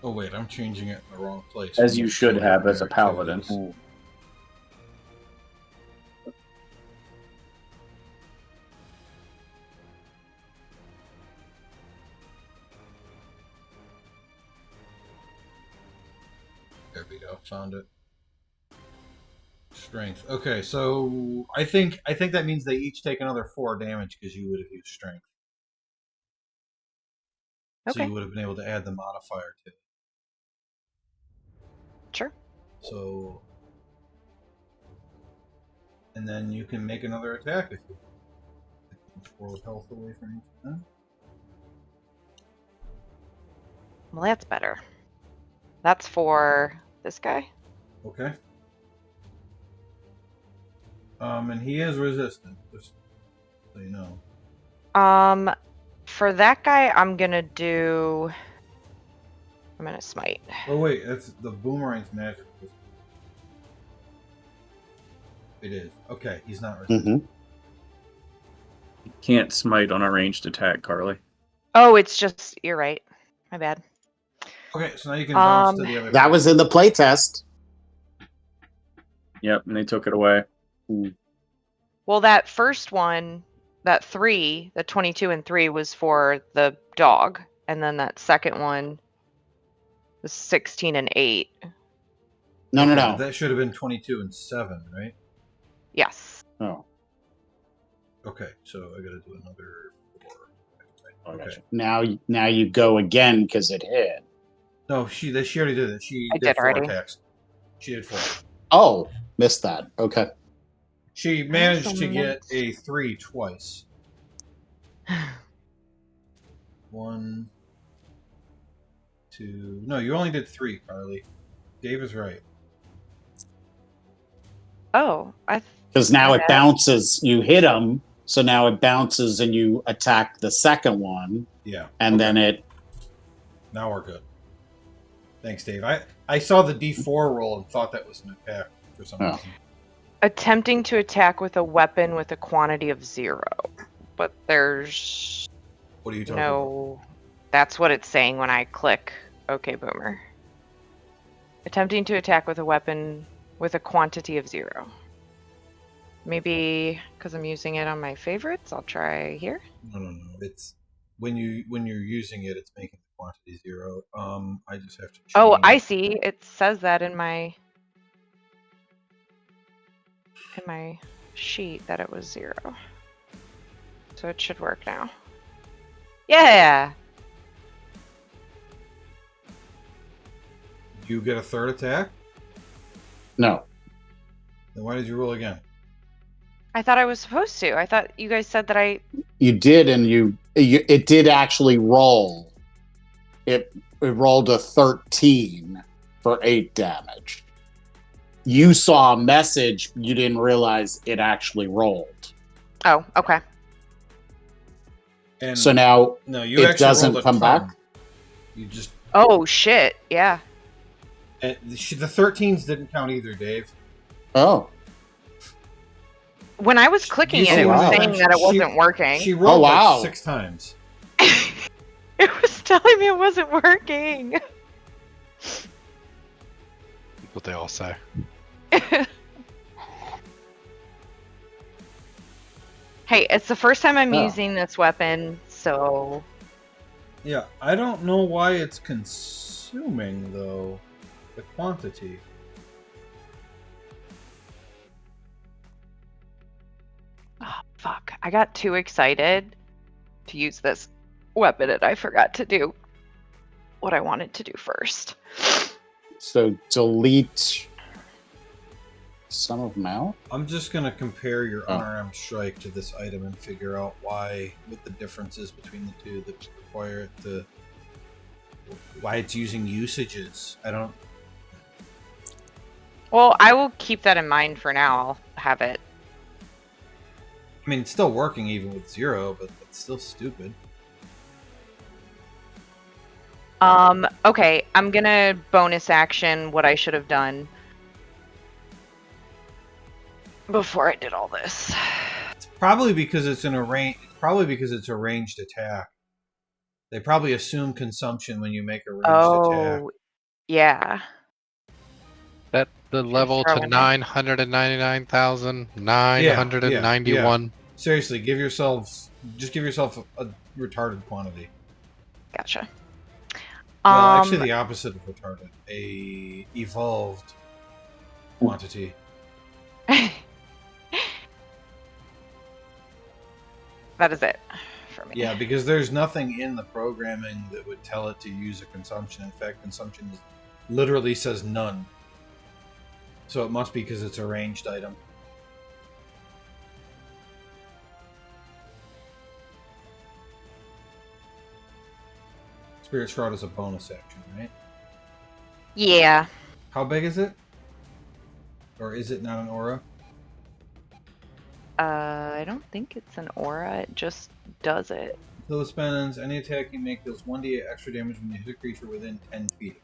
Oh wait, I'm changing it in the wrong place. As We you need should two have as a different paladin. activities. There we go. Found it. Strength. Okay, so I think that means they each take another 4 damage because you would have used strength. So Okay. you would have been able to add the modifier to it. Sure. So, and then you can make another attack if you want. 4 health away from each of them. Well, that's better. That's for this guy. Okay. And he is resistant, just so you know. For that guy, I'm gonna smite. Oh wait, that's the boomerang's magic. It is. Okay, he's not resistant. Mm-hmm. Can't smite on a ranged attack, Carly. Oh, it's just, you're right. My bad. Okay, so now you can bounce to the other. That was in the playtest. Yep, and they took it away. Well, that first one, that 3, the 22 and 3 was for the dog. And then that second one was 16 and 8. No. That should have been 22 and 7, right? Yes. Oh. Okay, so I gotta do another 4. Okay. Now you go again because it hit. No, she already did it. She I did did 4 already. attacks. She did 4. Oh, missed that. Okay. She managed to get a 3 twice. 1, 2. No, you only did 3, Carly. Dave is right. Oh, Because now it bounces. You hit him, so now it bounces and you attack the second one. Yeah. And then it. Now we're good. Thanks, Dave. I saw the D4 roll and thought that was an attack for some reason. attempting to attack with a weapon with a quantity of 0. But there's What are you talking about? That's what it's saying when I click OK Boomer. Attempting to attack with a weapon with a quantity of 0. Maybe because I'm using it on my favorites, I'll try here. No. It's when you're using it, it's making the quantity 0. I just have to change. Oh, I see. It says that in my sheet that it was 0. So it should work now. Yeah. You get a third attack? No. Then why did you roll again? I thought I was supposed to. I thought you guys said that I... You did, and it did actually roll. It rolled a 13 for 8 damage. You saw a message, you didn't realize it actually rolled. Oh, okay. And so now you it actually doesn't rolled a come 10. back? You just... Oh, shit. Yeah. The 13s didn't count either, Dave. Oh. When I was clicking it, it was saying that it wasn't working. She rolled like 6 times. It was telling me it wasn't working. What they all say. Hey, it's the first time I'm using this weapon, so... Yeah, I don't know why it's consuming, though, the quantity. Oh, fuck. I got too excited to use this weapon, and I forgot to do what I wanted to do first. So delete some of them out? I'm just going to compare your unarmed strike to this item and figure out what the difference is between the two that require it to... Why it's using usages. I don't... Well, I will keep that in mind for now. I'll have it. I mean, it's still working even with 0, but it's still stupid. Okay, I'm gonna bonus action what I should have done before I did all this. It's probably because it's in a range. probably because it's a ranged attack. They probably assume consumption when you make a ranged attack. Oh, yeah. Set the level to throw in there. 999,991. Seriously, give yourself a retarded quantity. Gotcha. Well, actually, the opposite of retarded, a evolved quantity. That is it for me. Yeah, because there's nothing in the programming that would tell it to use a consumption. In fact, consumption literally says none. So it must be because it's a ranged item. Spirit Shroud is a bonus action, right? Yeah. How big is it? Or is it not an aura? I don't think it's an aura. It just does it. Until it spends, any attack you make deals 1d8 extra damage when you hit a creature within 10 feet.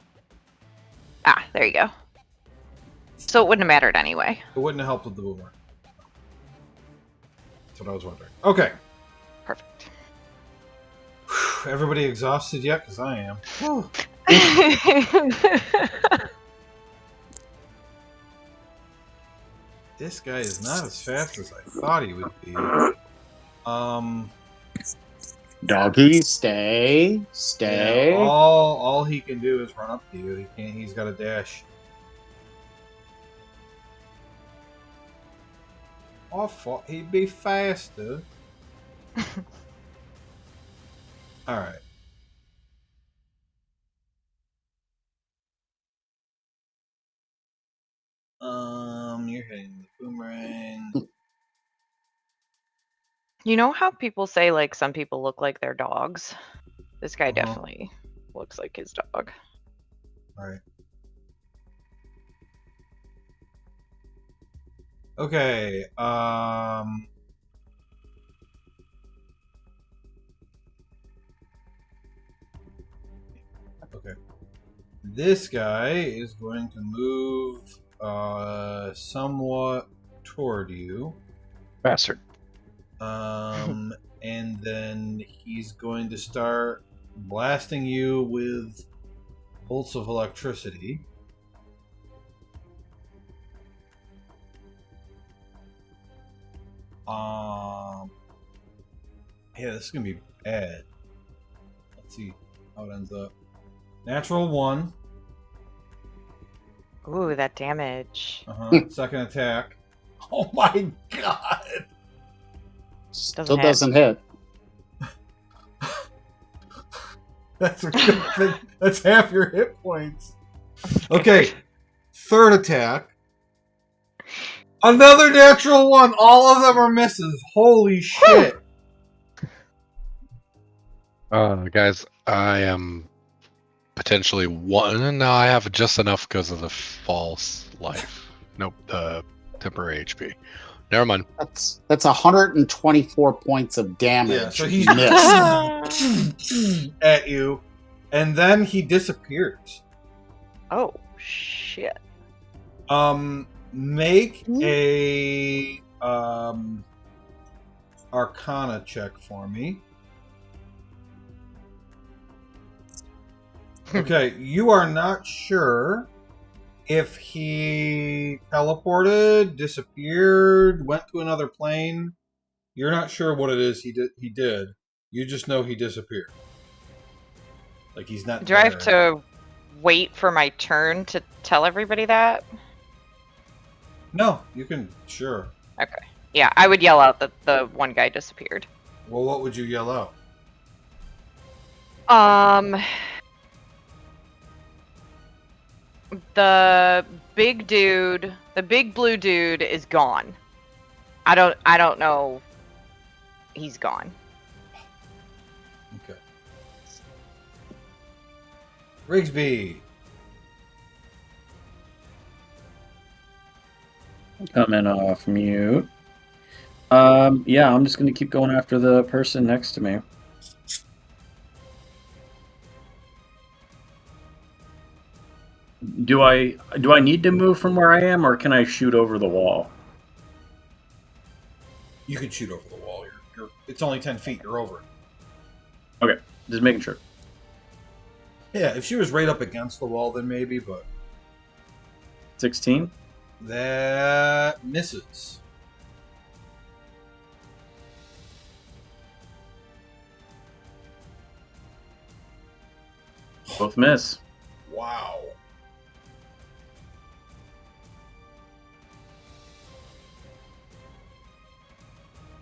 Ah, there you go. So it wouldn't have mattered anyway. It wouldn't have helped with the boomerang. That's what I was wondering. Okay. Perfect. Everybody exhausted yet? Because I am. This guy is not as fast as I thought he would be. Doggy, stay. Yeah, all he can do is run up to you. He can't. He's got a dash. I thought he'd be faster. All right. You're hitting the boomerang. You know how people say, like, some people look like their dogs? This guy definitely looks like his dog. All right. Okay. Okay. This guy is going to move somewhat toward you. Bastard. And then he's going to start blasting you with bolts of electricity. Yeah, this is gonna be bad. Let's see how it ends up. Natural 1. Ooh, that damage. Second attack. Oh my god! Still doesn't hit. That's a good thing. That's half your hit points. Okay, third attack. Another natural 1. All of them are misses. Holy shit! Guys, I am potentially one. No, I have just enough because of the false life. Nope, the temporary HP. Never mind. That's 124 points of damage. Yeah, so he's missed. at you, and then he disappears. Oh, shit. Make a Arcana check for me. Okay, you are not sure if he teleported, disappeared, went to another plane. You're not sure what it is he did. You just know he disappeared. Like he's not Do I have to wait for my turn to tell everybody that? No, you can, sure. Okay. Yeah, I would yell out that the one guy disappeared. Well, what would you yell out? The big dude, the big blue dude is gone. I don't know. He's gone. Okay. Rigsby. Coming off mute. Yeah, I'm just gonna keep going after the person next to me. Do I need to move from where I am, or can I shoot over the wall? You can shoot over the wall. You're It's only 10 feet. You're over it. Okay, just making sure. Yeah, if she was right up against the wall, then maybe, but 16. that misses. Both miss. Wow.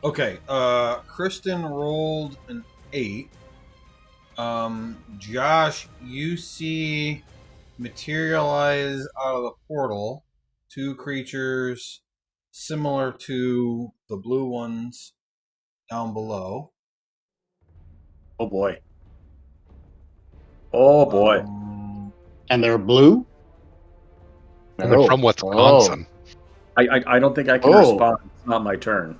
Okay, Kristen rolled an 8. Josh, you see materialize out of the portal 2 creatures similar to the blue ones down below. Oh boy. Oh boy. And they're blue? And they're from Wisconsin. I don't think I can Oh. respond. It's not my turn.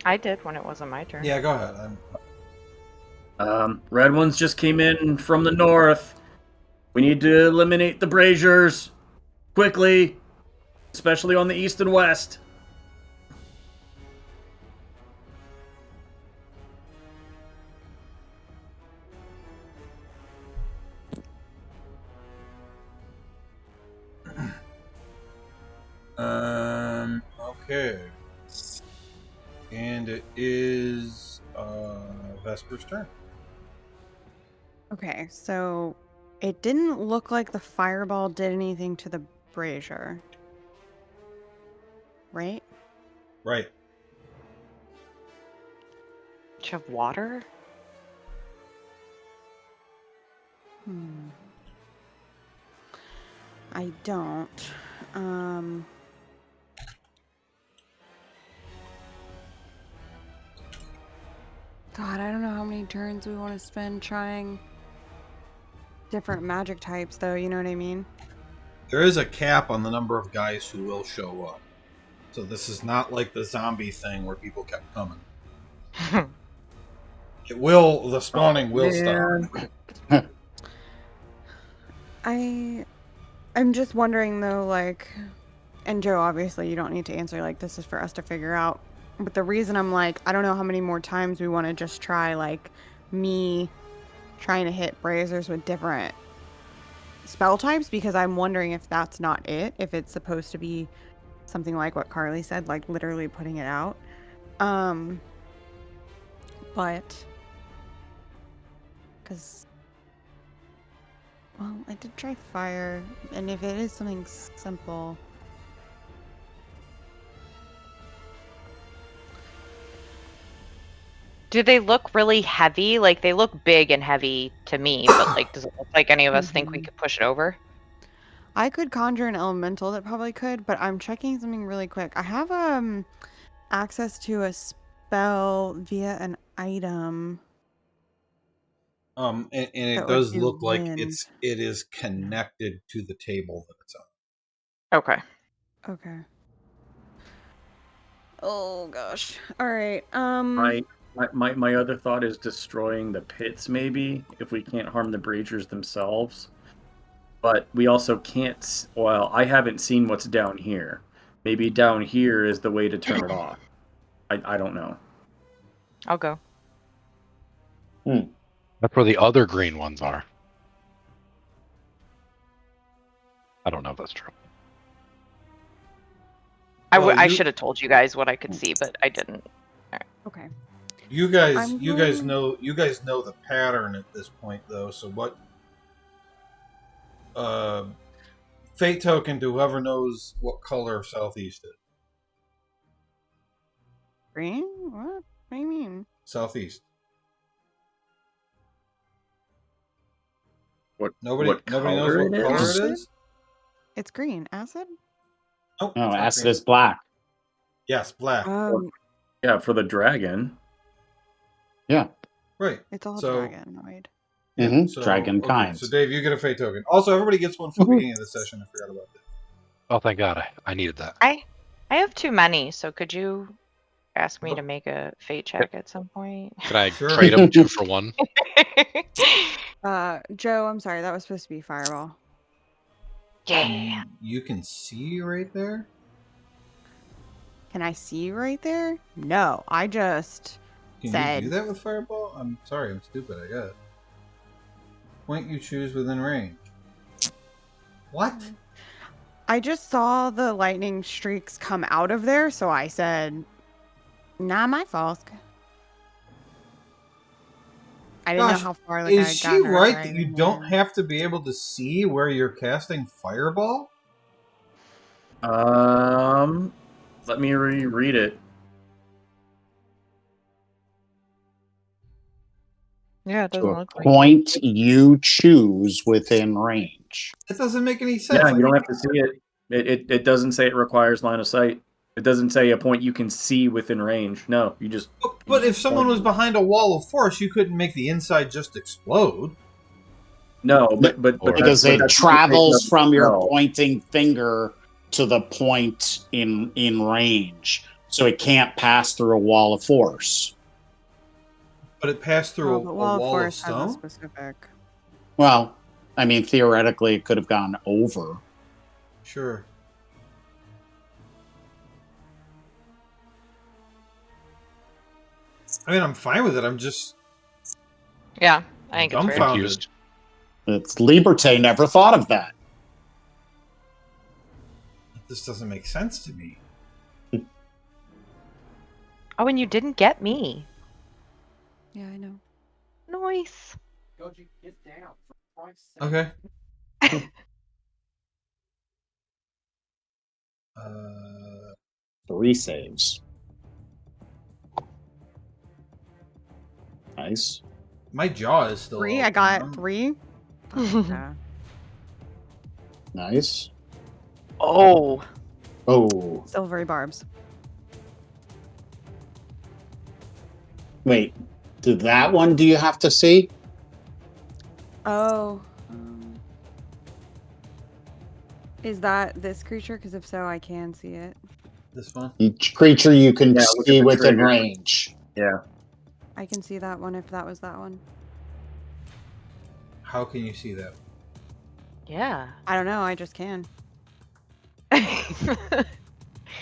I did when it wasn't my turn. Yeah, go ahead. Red ones just came in from the north. We need to eliminate the braziers quickly, especially on the east and west. Okay. And it is Vesper's turn. Okay, so it didn't look like the fireball did anything to the brazier. Right? Right. Do you have water? I don't. God, I don't know how many turns we want to spend trying different magic types, though, you know what I mean? There is a cap on the number of guys who will show up. So this is not like the zombie thing where people kept coming. The spawning will stop. I'm just wondering, though, like, and Joe, obviously you don't need to answer, like, this is for us to figure out. But the reason I'm like, I don't know how many more times we want to just try, like, me trying to hit braziers with different spell types, because I'm wondering if that's not it, if it's supposed to be something like what Carly said, like literally putting it out. But because, well, I did try fire, and if it is something simple. Do they look really heavy? Like, they look big and heavy to me, but, like, does it look like any of us think we could push it over? I could conjure an elemental that probably could, but I'm checking something really quick. I have access to a spell via an item. And it that would does do look like wind. it is connected to the table that it's on. Okay. Okay. Oh gosh. All right. My other thought is destroying the pits, maybe, if we can't harm the braziers themselves. But we also can't. Well, I haven't seen what's down here. Maybe down here is the way to turn it off. I don't know. I'll go. That's where the other green ones are. I don't know if that's true. I should have told you guys what I could see, but I didn't. Okay. You guys know the pattern at this point, though. So what? Fate token to whoever knows what color southeast is. Green? What do you mean? Southeast. Nobody knows what color it is. It's green. Acid? Oh, No, acid is black. Yes, black. Yeah, for the dragon. Yeah. Right. It's all So- dragonoid. Mm-hmm. So, Dragon okay, kinds. so Dave, you get a fate token. Also, everybody gets one for the beginning of the session. I forgot about that. Oh, thank God. I needed that. I have too many, so could you ask me to make a fate check at some point? Can I Sure. trade them 2 for 1? Joe, I'm sorry. That was supposed to be fireball. Yeah. You can see right there. Can I see right there? No, I just Can said. you do that with fireball? I'm sorry, I'm stupid. I guess. Point you choose within range. What? I just saw the lightning streaks come out of there, so I said, "Not my fault." I didn't know Gosh, how far the guy is had she gotten her right that driving you don't in. have to be able to see where you're casting fireball? Let me reread it. Yeah, it To doesn't a look like point you choose within range. That doesn't make any sense. Yeah, you don't have to see it. It doesn't say it requires line of sight. It doesn't say a point you can see within range. No, you just. But if someone was behind a wall of force, you couldn't make the inside just explode. No, but Because that's it the travels limitation of from the your spell. pointing finger to the point in range. So it can't pass through a wall of force. But it passed through Oh, a but Wall of wall of Force has a stone? specific. Well, I mean, theoretically, it could have gone over. Sure. I mean, I'm fine with it. I'm just Yeah, I think it's weird. dumbfounded. Confused. It's Liberté never thought of that. This doesn't make sense to me. Oh, and you didn't get me. Yeah, I know. Nice. Okay. uh, 3 saves. Nice. my jaw is still 3? open. I got I'm- 3. Yeah. Nice. Oh. Oh, Silvery barbs. wait. Did that one do you have to see? Oh. Is that this creature? Because if so, I can see it. This one? Each creature you can Yeah, look at see the within trigger. range. Yeah. I can see that one if that was that one. How can you see that? Yeah. I don't know. I just can.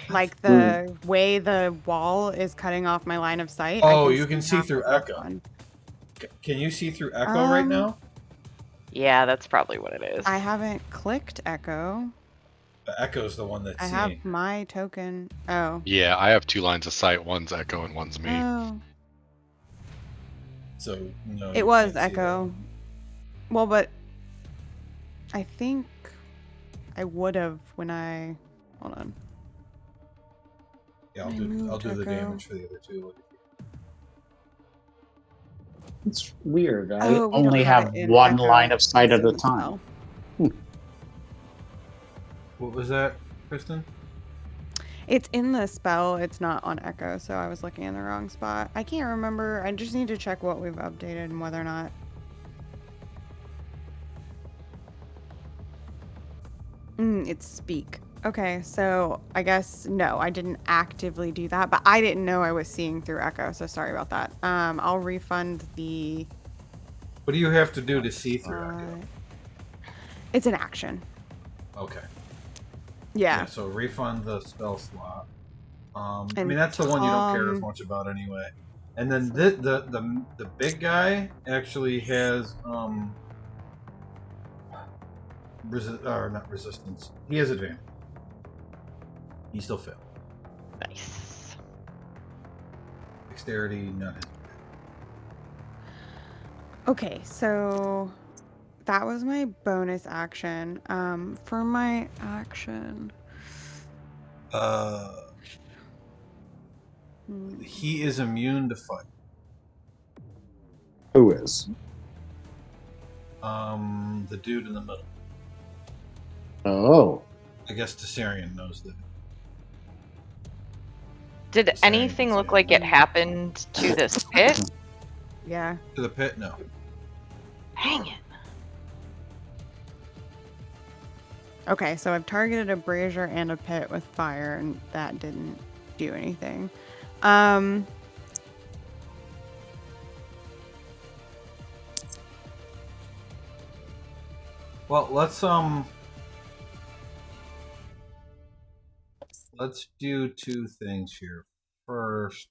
Like the way the wall is cutting off my line of sight. Oh, I you can see half through of this echo. one. Can you see through echo right now? Yeah, that's probably what it is. I haven't clicked echo. The echo's the one that's I seeing. have my token. Oh. Yeah, I have 2 lines of sight. One's Echo and one's me. Oh. So, no. It you was can't see echo. Well, but I think I would have when I. Hold on. that. Yeah, I I'll moved do the echo. damage for the other 2. It's weird. I Oh, we don't only have have it in one echo. line of sight It's at in a the time. spell. What was that, Kristen? It's in the spell. It's not on echo, so I was looking in the wrong spot. I can't remember. I just need to check what we've updated and whether or not. It's speak. Okay, so I guess no, I didn't actively do that, but I didn't know I was seeing through echo, so sorry about that. I'll refund the. What do you have to do to see through echo? It's an action. Okay. Yeah. So refund the spell slot. I And mean, that's the one you don't care as Tom- much about anyway. And then the big guy actually has not resistance. He has advantage. He still failed. Nice. Dexterity, not his. Okay, so that was my bonus action. For my action. He is immune to fight. Who is? The dude in the middle. Oh. I guess Tessarian knows that. Did Sorry, anything look like it happened to this pit? Yeah. To the pit? No. Hang it. Okay, so I've targeted a brazier and a pit with fire, and that didn't do anything. Well, let's let's do two things here. First,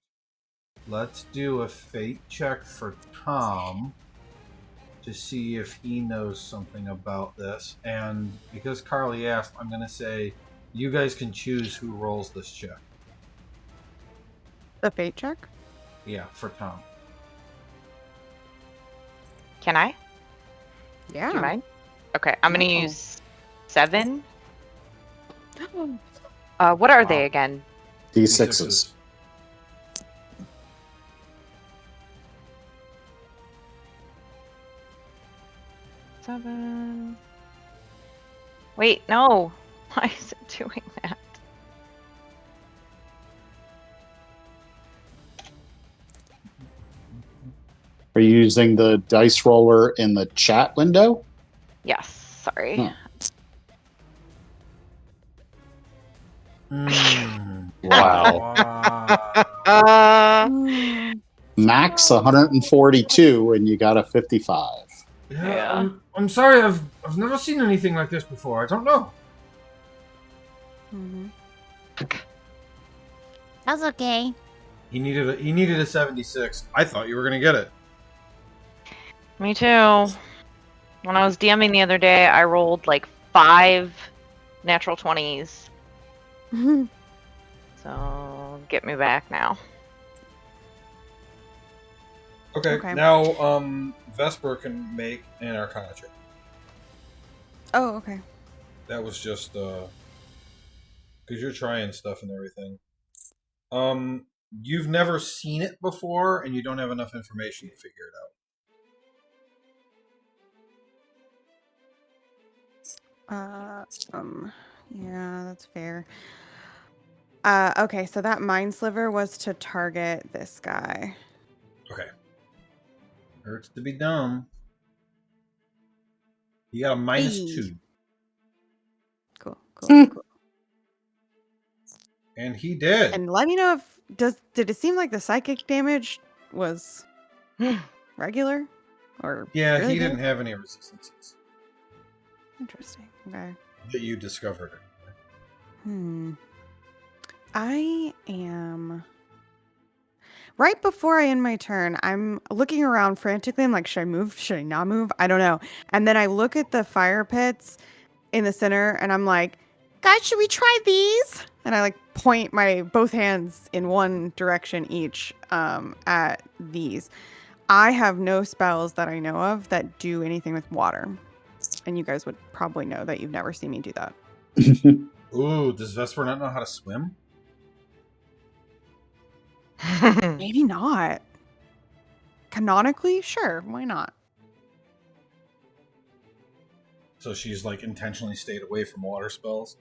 let's do a fate check for Tom to see if he knows something about this. And because Carly asked, I'm going to say you guys can choose who rolls this check. The fate check? Yeah, for Tom. Can I? Yeah. Do you mind? Okay, I'm gonna No. use 7. What are they Wow. again? D6s. 7. Wait, no. Why is it doing that? Are you using the dice roller in the chat window? Yes, sorry. Huh. Wow. Max 142, and you got a 55. Yeah. I'm sorry. I've never seen anything like this before. I don't know. Mhm. That's okay. He needed a 76. I thought you were gonna get it. Me too. When I was DMing the other day, I rolled like 5 natural 20s. So get me back now. Okay. Now, Vesper can make an Arcana check. Oh, okay. That was just because you're trying stuff and everything. You've never seen it before, and you don't have enough information to figure it out. Yeah, that's fair. Okay, so that mind sliver was to target this guy. Okay. Hurts to be dumb. You got a -2, Cool, cool, cool. and he did. And let me know if did it seem like the psychic damage was regular or Yeah, really he good? didn't have any resistances Interesting. Okay. that you discovered. I am right before I end my turn. I'm looking around frantically. I'm like, should I move? Should I not move? I don't know. And then I look at the fire pits in the center, and I'm like, guys, should we try these? And I like point my both hands in one direction each at these. I have no spells that I know of that do anything with water. And you guys would probably know that you've never seen me do that. Ooh, does Vesper not know how to swim? Maybe not. Canonically, sure. Why not? So she's like intentionally stayed away from water spells?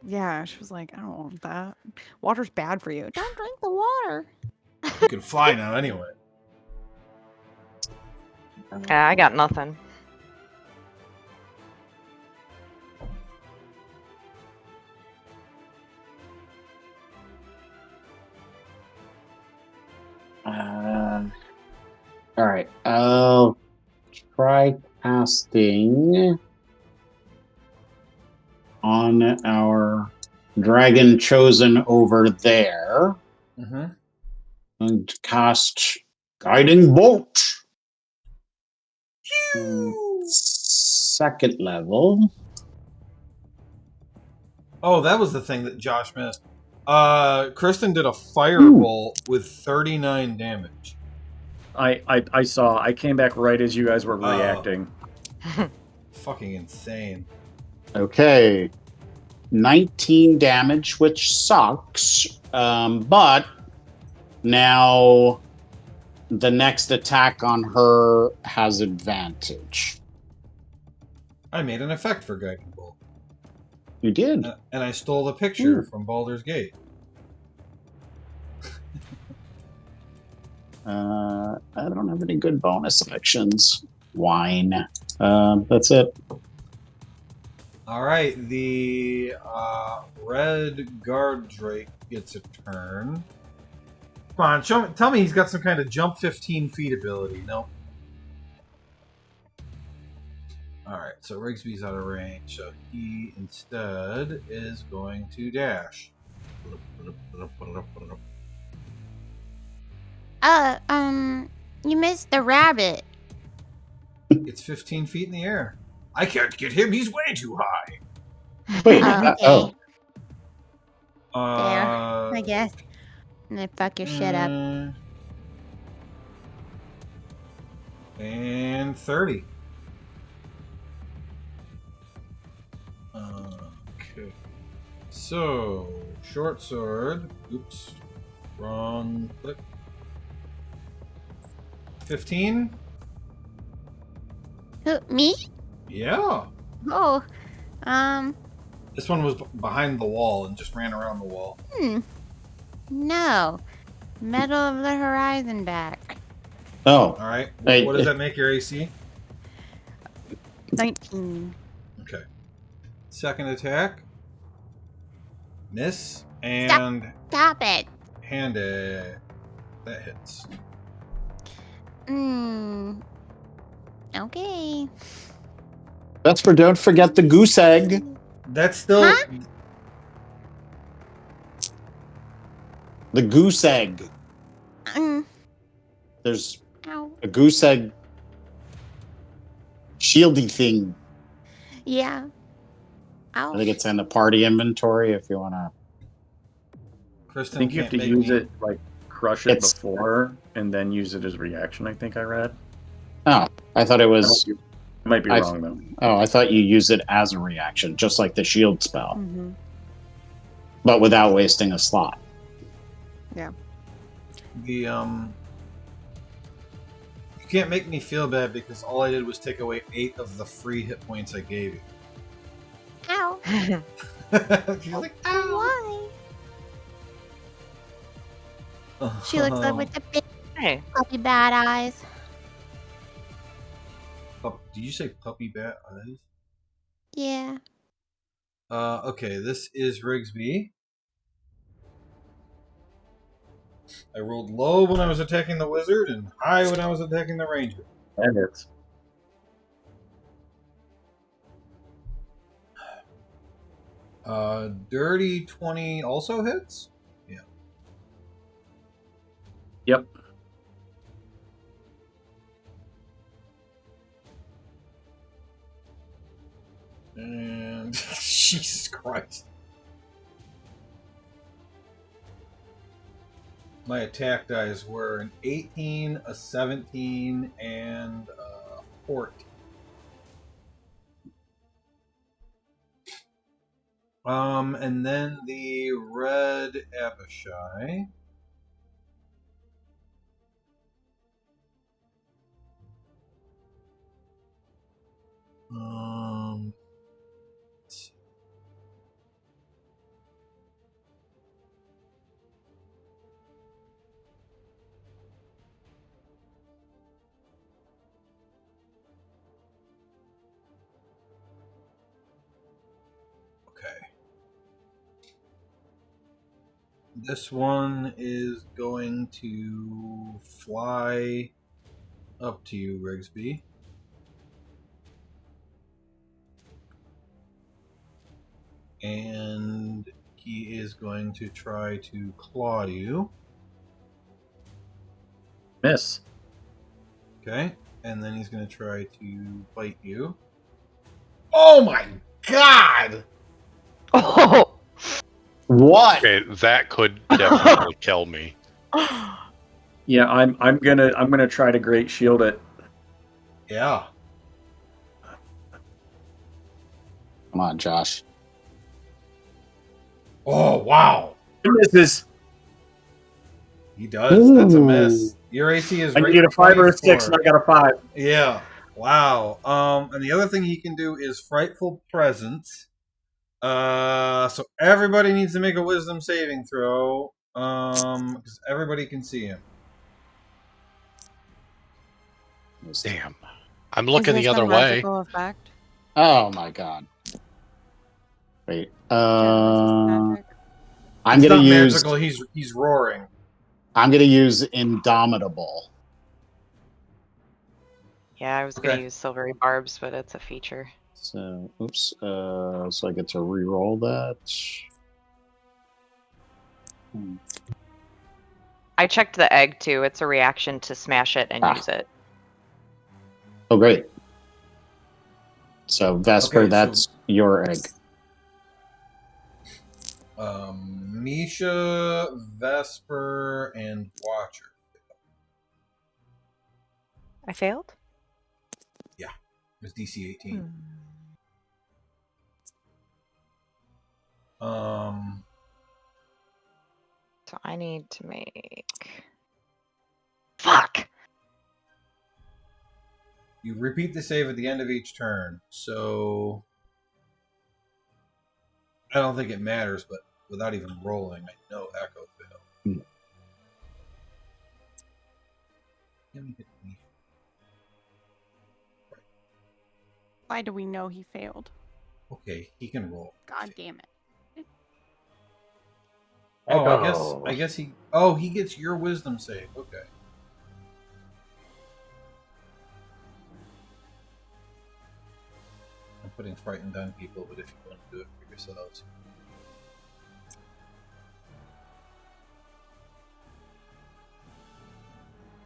Yeah, she was like, I don't want that. Water's bad for you. Don't drink the water. You can fly now anyway. Yeah, I got nothing. All right. I'll try casting on our dragon chosen over there. Mm-hmm. And cast Guiding Bolt. Second level. Oh, that was the thing that Josh missed. Kristen did a firebolt with 39 damage. I saw. I came back right as you guys were reacting. Fucking insane. Okay. 19 damage, which sucks. But now the next attack on her has advantage. I made an effect for Guiding Bolt. You did. And I stole the picture from Baldur's Gate. I don't have any good bonus actions. Wine. That's it. All right, the red guard drake gets a turn. Come on, tell me he's got some kind of jump 15 feet ability. No. Alright, so Rigsby's out of range, so he instead is going to dash. You missed the rabbit. It's 15 feet in the air. I can't get him, he's way too high. Wait. Okay. Uh, There, I guess. And then fuck your shit up. And 30. Okay. So, short sword. Oops. Wrong click. 15? Who, me? Yeah. Oh, This one was behind the wall and just ran around the wall. no. Medal of the Horizon back. Oh, Alright. Hey, What does that make your AC? 19. Okay. Second attack. Miss. And Stop it. hand it. That hits. Okay. Vesper, don't forget the goose egg. That's still. Huh? The goose egg. There's Ow. a goose egg shieldy thing. Yeah. Ow. I think it's in the party inventory if you want to. I Kristen think you have can't to make use me- it, like, crush it It's- before, and then use it as a reaction, I think I read. Oh, I thought it was. I might be I- wrong, though. Oh, I thought you use it as a reaction, just like the shield spell, Mm-hmm. but without wasting a slot. The You can't make me feel bad because all I did was take away 8 of the free hit points I gave you. Ow. She's like, ow. Why? She looks up with the big Hey. puppy bad eyes. Did you say puppy bat eyes? Yeah. Okay, this is Rigsby. I rolled low when I was attacking the wizard and high when I was attacking the ranger. That hits. Dirty 20 also hits? Yep. And Jesus Christ. My attack dice were an 18, a 17, and a 14. And then the red Abishai. Let's see. Okay. This one is going to fly up to you, Rigsby. And he is going to try to claw you. Miss. Okay. And then he's going to try to bite you. Oh my god! Oh. What? Okay, that could definitely kill me. Yeah, I'm gonna try to great shield it. Yeah. Come on, Josh. Oh, wow. It misses. He does. That's a miss. Your AC is I right need a 5 or a 6, 24. and I got a 5. Yeah. Wow. And the other thing he can do is Frightful Presence. So everybody needs to make a Wisdom saving throw. Because everybody can see him. Damn. I'm looking Is the this other way. magical effect? Oh my god. Wait. Magic? I'm It's gonna not use. magical. He's roaring. I'm gonna use Indomitable. Yeah, I was Okay. gonna use silvery barbs, but it's a feature. So, oops. So I get to re-roll that. I checked the egg too. It's a reaction to smash it and Ah. use it. Oh, great. So, Vesper, Okay, so- that's your egg. Misha, Vesper, and Watcher. I failed? It was DC 18. So I need to make... Fuck! You repeat the save at the end of each turn, so I don't think it matters, but without even rolling, I know Echo failed. Let me hit Misha. Why do we know he failed? Okay, he can roll. God damn it. Oh, Echo. I guess he. Oh, he gets your wisdom save. Okay. I'm putting frightened on people, but if you want to do it for yourselves.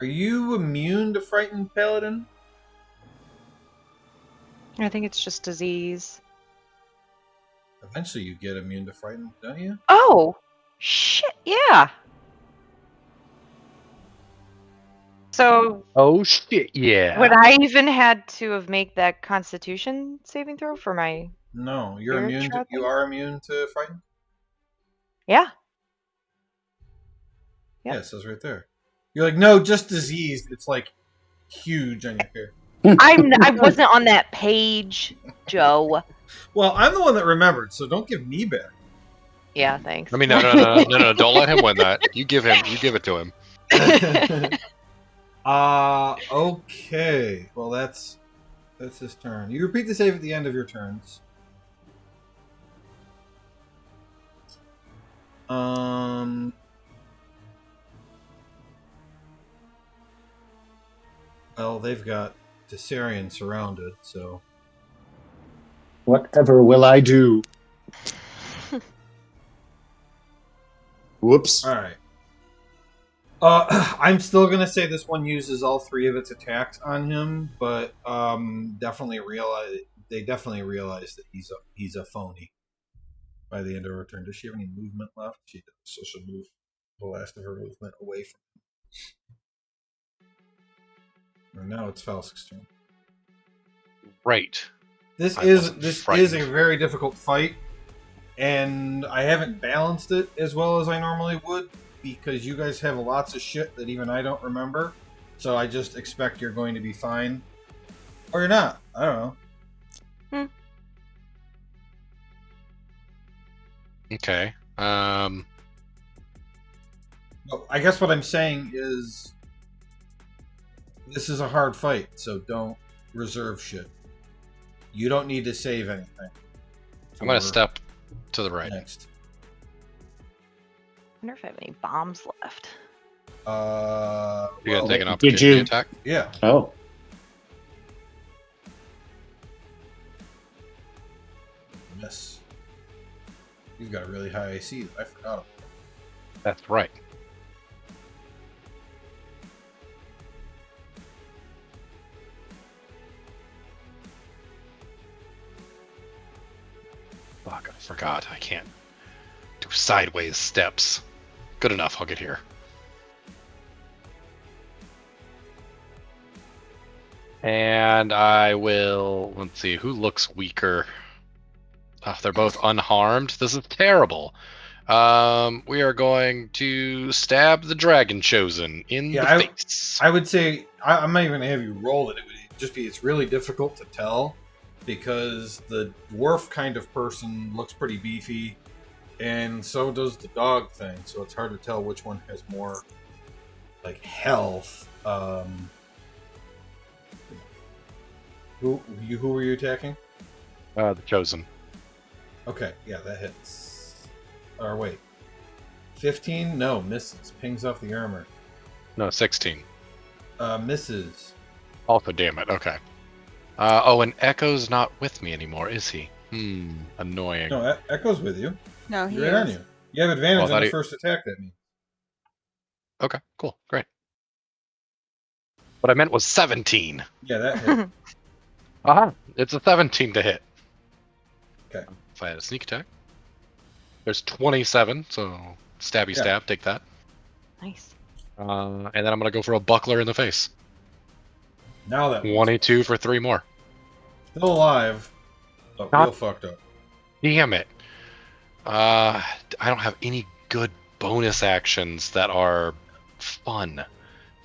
Are you immune to frightened paladin? I think it's just disease. Eventually, you get immune to frightened, don't you? Oh! Shit, yeah! So, Oh shit! Yeah. would I even had to have make that Constitution saving throw for my... No, you're Spirit immune. trap You are immune to frightened. Yeah. Yeah, it says right there. You're like, no, just diseased. It's like huge on your hair. I wasn't on that page, Joe. Well, I'm the one that remembered, so don't give me back. Yeah, thanks. I mean, no. Don't let him win that. You give it to him. Okay. Well, that's his turn. You repeat the save at the end of your turns. Well, they've got Tessarian surrounded, so Whatever will I do? Whoops. all right. I'm still gonna say this one uses all 3 of its attacks on him, but they definitely realize that he's a phony by the end of her turn. Does she have any movement left? She does, so she'll move the last of her movement away from him. And now it's Falsk's turn. Right. This I is wasn't a frightened. very difficult fight, and I haven't balanced it as well as I normally would because you guys have lots of shit that even I don't remember. So I just expect you're going to be fine, or you're not. I don't know. Okay. Well, I guess what I'm saying is this is a hard fight, so don't reserve shit. You don't need to save anything. I'm gonna for step to the right. next. I wonder if I have any bombs left. You gonna take an Did opportunity you- attack? Yeah. Oh. Miss. You've got a really high AC. I forgot. That's right. Fuck, I forgot. I can't do sideways steps. Good enough, I'll get here. And I will, let's see, who looks weaker? Oh, they're both unharmed. This is terrible. We are going to stab the Dragon Chosen in the face. I would say I'm not even gonna have you roll it. It would just be it's really difficult to tell because the dwarf kind of person looks pretty beefy, and so does the dog thing. So it's hard to tell which one has more like health. Who were you attacking? The Chosen. Okay, yeah, that hits. Or wait, 15? No, misses. Pings off the armor. No, 16. Misses. Also, damn it. Okay. Oh, and Echo's not with me anymore, is he? Annoying. No, Echo's with you. No, he He's right on is. you. You have advantage Oh, on the he- first attack, that means. Okay, cool, great. What I meant was 17. Yeah, that hit. It's a 17 to hit. Okay. If I had a sneak attack. There's 27, so stabby stab, take that. Nice. And then I'm going to go for a buckler in the face. Now that 22 for 3 more. still alive, but Not- real fucked up. Damn it. I don't have any good bonus actions that are fun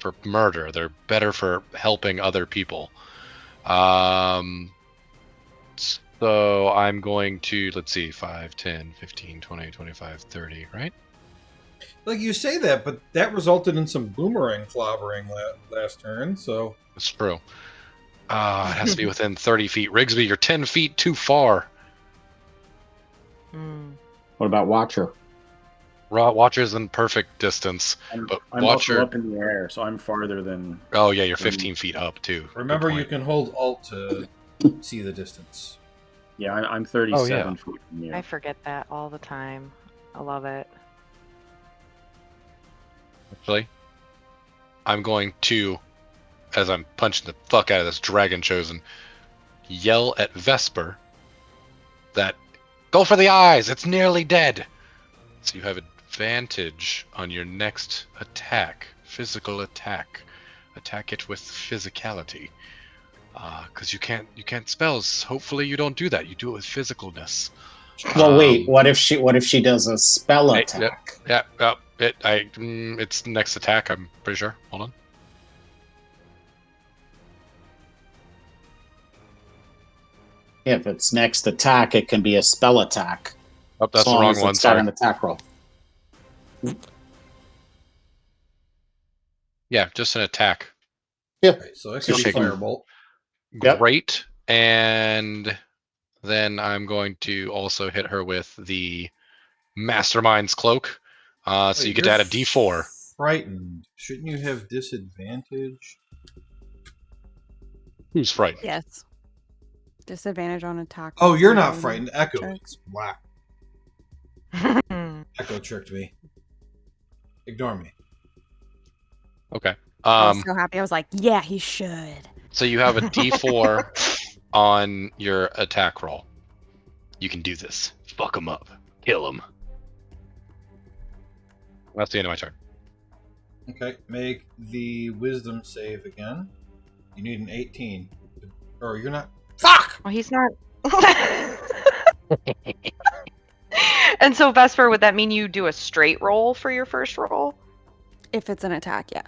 for murder. They're better for helping other people. So I'm going to, let's see, 5, 10, 15, 20, 25, 30, right? Like you say that, but that resulted in some boomerang clobbering last turn, so... That's true. It has to be within 30 feet. Rigsby, you're 10 feet too far. What about Watcher? Watcher's in perfect distance. But I'm Watcher... also up in the air, so I'm farther than... Oh, yeah, you're 15 feet up, too. Remember, you can hold Alt to see the distance. Yeah, I'm 37 feet from you. I forget that all the time. I love it. Actually, I'm going to, as I'm punching the fuck out of this dragon chosen, yell at Vesper that, go for the eyes, it's nearly dead. So you have advantage on your next attack, physical attack. Attack it with physicality. Because you can't spells. Hopefully you don't do that. You do it with physicalness. Well, wait. What if she does a spell attack? It's next attack. I'm pretty sure. Hold on. If it's next attack, it can be a spell attack. Oh, that's as the long wrong as one. it's got Sorry. an attack roll. Yeah, just an attack. Yep. Right, so that could be she can- Firebolt. Yep. Great. And then I'm going to also hit her with the Mastermind's Cloak. So Wait, you get you're to add a D4. Frightened. Shouldn't you have disadvantage? Who's frightened? Yes. Disadvantage on attack. Oh, you're not rolls. frightened. Echo Checks. is. Wow. Echo tricked me. Ignore me. Okay. I was so happy. I was like, yeah, he should. So you have a D4 on your attack roll. You can do this. Fuck him up. Kill him. That's the end of my turn. Okay, make the wisdom save again. You need an 18. Or you're not. Fuck! Well, he's not. And so, Vesper, would that mean you do a straight roll for your first roll? If it's an attack, yeah.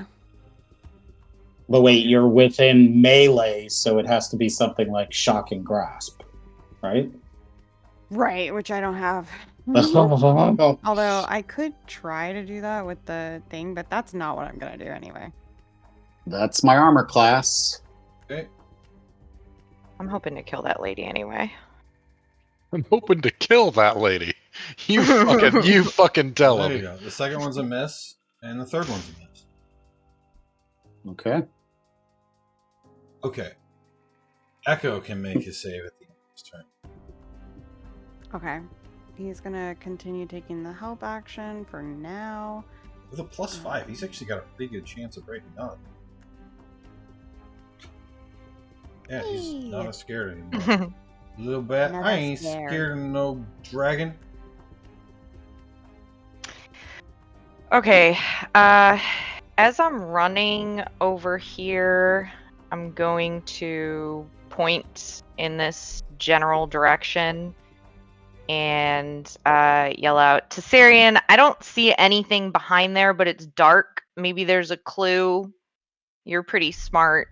But wait, you're within melee, so it has to be something like Shocking Grasp, right? Right, which I don't have. Although Although I could try to do that with the thing, but that's not what I'm gonna do anyway. that's my armor class. Okay. I'm hoping to kill that lady anyway. I'm hoping to kill that lady. You fucking tell There you him. go. The second one's a miss, and the third one's a miss. Okay. Okay. Echo can make his save at the end of his turn. Okay. He's gonna continue taking the help action for now. With a +5, he's actually got a pretty good chance of breaking out. Yeah, he's not as scared anymore. Little bit. Not I as ain't scared. scared of no dragon. Okay. As I'm running over here, I'm going to point in this general direction and yell out, Tessarian, I don't see anything behind there, but it's dark. Maybe there's a clue. You're pretty smart.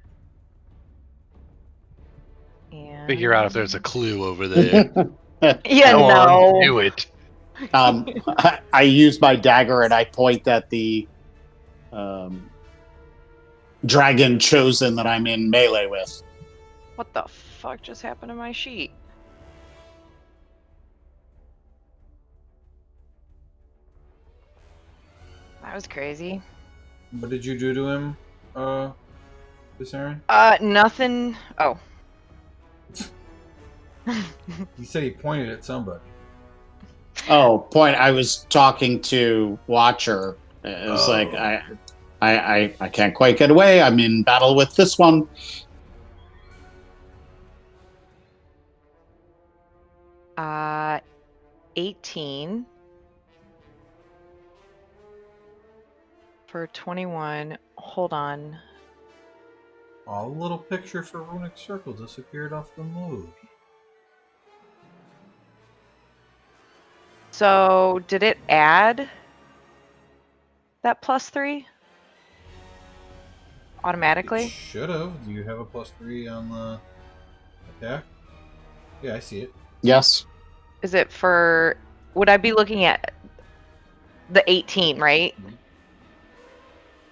And... Figure out if there's a clue over there. Yeah, Go on, no. do it. I use my dagger and I point at the dragon chosen that I'm in melee with. What the fuck just happened to my sheet? That was crazy. What did you do to him, Aaron? Nothing. Oh. He said he pointed at somebody. Oh, point. I was talking to Watcher. It was like Oh. I can't quite get away. I'm in battle with this one. Uh, 18 for 21. Hold on. A little picture for Runic Circle disappeared off the mood. So, did it add that +3 automatically? It should have. Do you have a +3 on the attack? Yeah, I see it. Yes. Is it for? Would I be looking at the 18, right?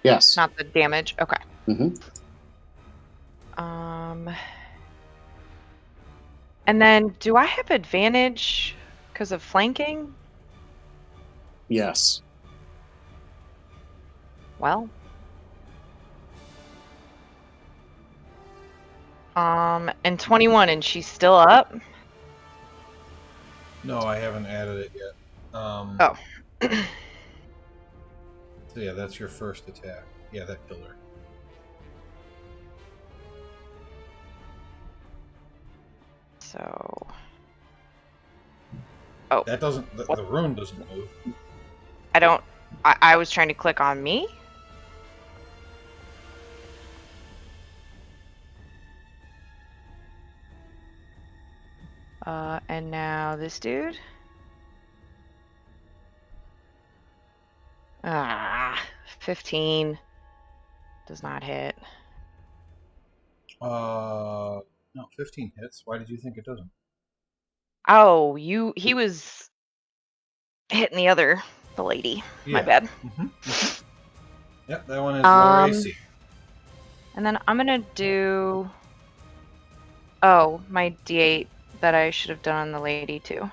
Yes. Not the damage. Okay. Mm-hmm. And then, do I have advantage because of flanking? Yes. Well. And 21, and she's still up? No, I haven't added it yet. Oh. So yeah, that's your first attack. Yeah, that killed her. So. Oh. That doesn't. The rune doesn't move. I don't. I was trying to click on me. And now this dude. 15 does not hit. No, 15 hits. Why did you think it doesn't? Oh, he was hitting the lady. Yeah. My bad. Mm-hmm. Yep, that one is lower AC. And then I'm gonna do my D8 that I should have done on the lady too.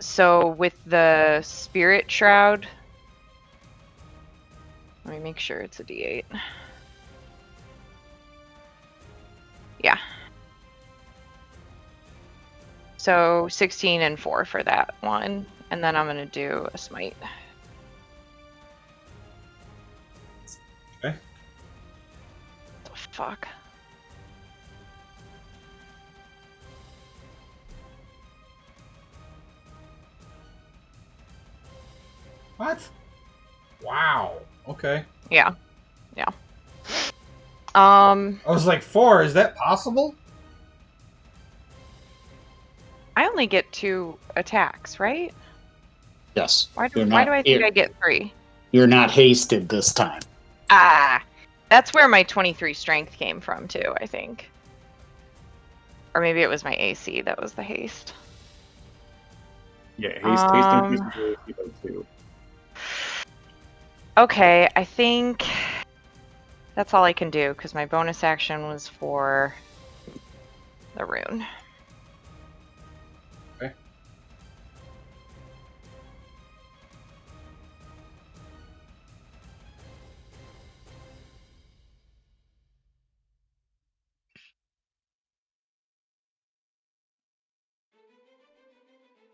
So with the spirit shroud, let me make sure it's a D8. Yeah. So 16 and 4 for that one, and then I'm gonna do a smite. Okay. What the fuck? What? Wow. Okay. Yeah. I I was like, 4. Is that possible? only get 2 attacks, right? Yes. Why do I think I get 3? You're not hasted this time. That's where my 23 strength came from too, I think. Or maybe it was my AC that was the haste. Yeah, haste increases your AC by 2. Okay, I think that's all I can do because my bonus action was for the rune. Okay.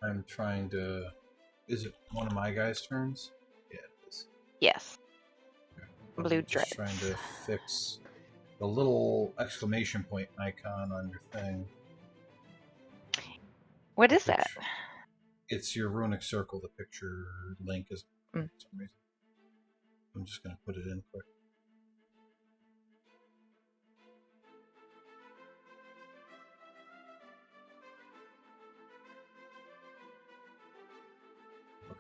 I'm trying to. Is it one of my guys' turns? Yeah, it is. Yes. Okay. Blue I'm just dreads. trying to fix the little exclamation point icon on your thing. What is that? It's your runic circle. The picture link is for some reason. I'm just going to put it in quick.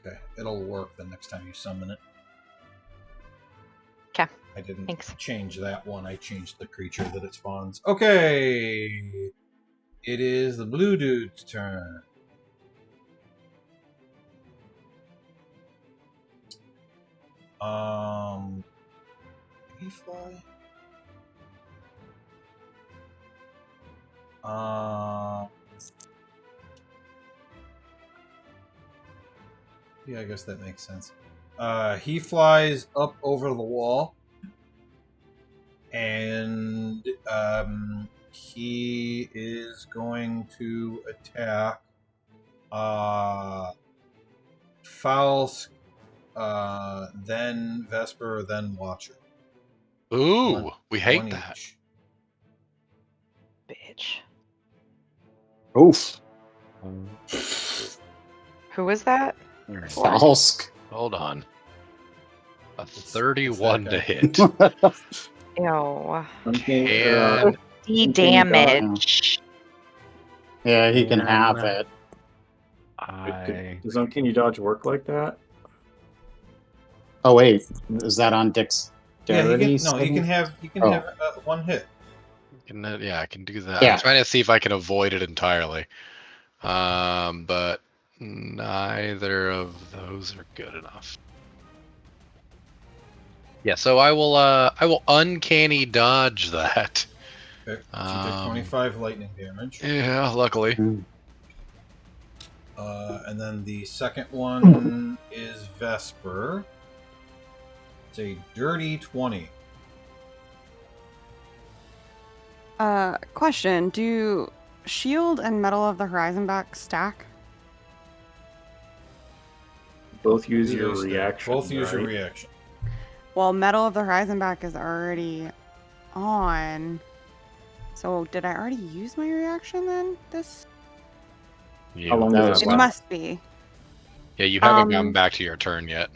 Okay, it'll work the next time you summon it. Okay. I didn't Thanks. change that one. I changed the creature that it spawns. Okay. It is the blue dude's turn. Can he fly? Yeah, I guess that makes sense. He flies up over the wall And he is going to attack Falsk, then Vesper, then Watcher. Ooh, we hate One that. each. Bitch. Oof. Who is that? Falsk. Hold on. A It's 31 that to guy. hit. Ew. And D damage. Yeah, he can have And- it. Does Uncanny Dodge work like that? Oh wait, is that on Yeah, dexterity? you can have Oh. one hit. Yeah, I can do that. Yeah. I'm trying to see if I can avoid it entirely. But neither of those are good enough. Yeah, so I will uncanny dodge that. Okay, so you take 25 lightning damage. Yeah, luckily. And then the second one is Vesper. It's a dirty 20. Question: do shield and Metal of the Horizon back stack? Both use Do your they stack? reaction. Both use your right? reaction. Well, Metal of the Horizon back is already on. So did I already use my reaction then? Yeah, How long that does was that It last? must be. yeah, you haven't Um, gotten back to your turn yet.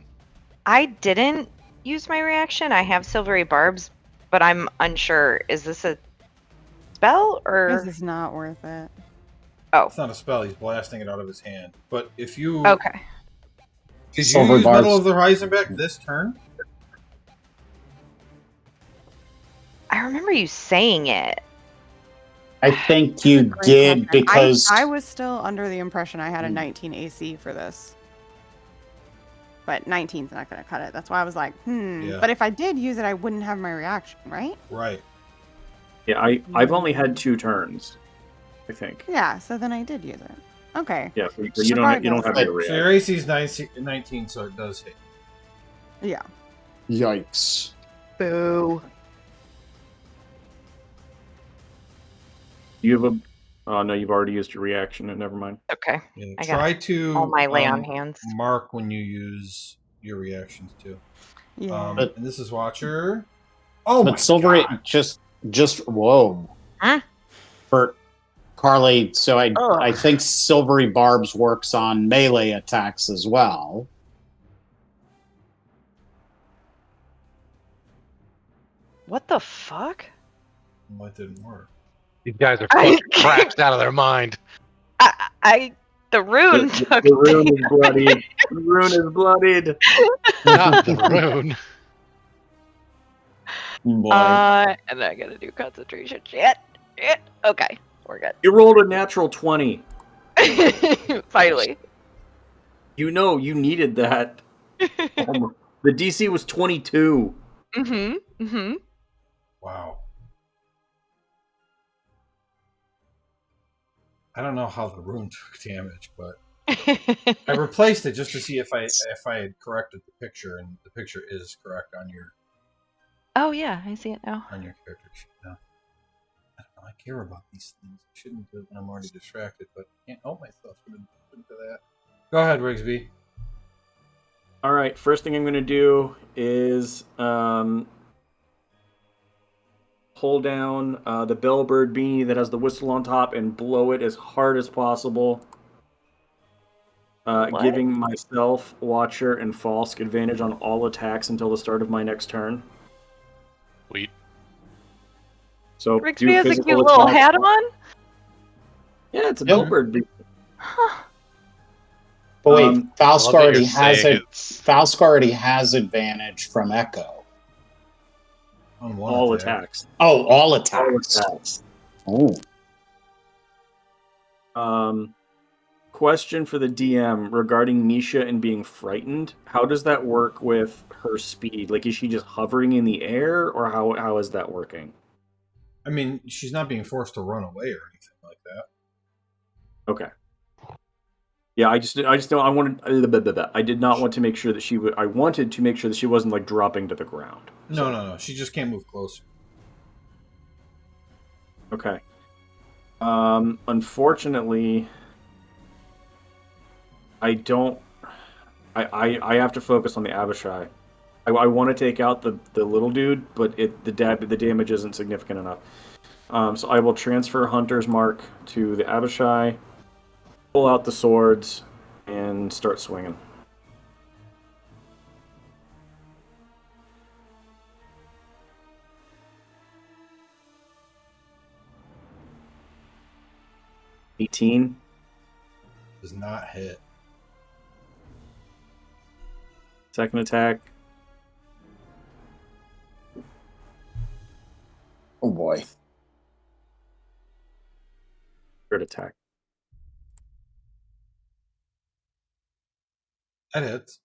I didn't use my reaction. I have silvery barbs, but I'm unsure. Is this a spell or? This is not worth it. Oh, It's not a spell. He's blasting it out of his hand. But if you okay. did you Silver use barbs. Metal of the Horizon back this turn? I remember you saying it. I think you Great did question. because I was still under the impression I had a Hmm. 19 AC for this. But 19's not going to cut it. That's why I was like, Yeah. But if I did use it, I wouldn't have my reaction, right? Right. Yeah, I've only had 2 turns, I think. Yeah, so then I did use it. Okay. Yeah, so you don't have Regardless. your So your reaction. AC is 19, so it does hit. Yeah. yikes. Boo. You have a. Oh no, you've already used your reaction. And never mind. Okay. Yeah, I got try to all my lay on hands. mark when you use your reactions too. Yeah. But- And this is Watcher. Oh my But silvery god! just whoa. Huh? For Carly, so I Ugh. think silvery barbs works on melee attacks as well. What the fuck? What didn't work? These guys are I- fucking cracked out of their mind. The rune The took rune damage. is bloodied. The rune is bloodied. Not the rune. Boy. And I gotta do concentration. Shit. Okay, we're good. You rolled a natural 20. Finally. You know you needed that. The DC was 22. Mm-hmm. Wow. I don't know how the rune took damage, but I replaced it just to see if I had corrected the picture, and the picture is correct on your Oh yeah, I see it now. character sheet now. I don't know. I care about these things. I shouldn't do it when I'm already distracted, but I can't help myself from into that. Go ahead, Rigsby. All right, first thing I'm going to do is pull down the bellbird beanie that has the whistle on top and blow it as hard as possible, What? giving myself, Watcher, and Falsk advantage on all attacks until the start of my next turn. Sweet. So Rigsby do has a physical cute little attacks. hat on. Yeah, it's a Yep. bellbird beanie. Huh. But wait, Love Falsk that already you're has saying it. it's- Falsk already has advantage from Echo. On one All attack. attacks. Oh, all All attacks. attacks. Oh, Question for the DM regarding Misha and being frightened. How does that work with her speed? Like, is she just hovering in the air, or how is that working? I mean, she's not being forced to run away or anything like that. Okay. Yeah, I just don't. I did not want to make sure that she would. I wanted to make sure that she wasn't like dropping to the ground. No. She just can't move closer. Okay. Unfortunately, I don't. I have to focus on the Abishai. I want to take out the little dude, but the damage isn't significant enough. So I will transfer Hunter's Mark to the Abishai, pull out the swords, and start swinging. $18. Does not hit. Second attack. Oh boy. Third attack. That hits.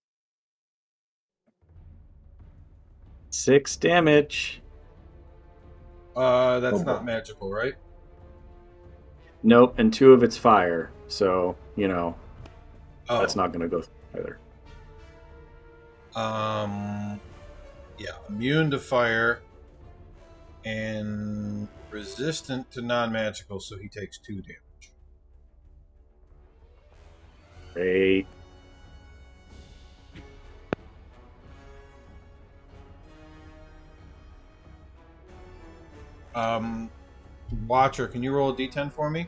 6 damage. That's Oh, not boy. magical, right? Nope, and 2 of it's fire. So, Oh. that's not going to go either. Yeah, immune to fire and resistant to non-magical, so he takes 2 damage. Great. Watcher, can you roll a d10 for me?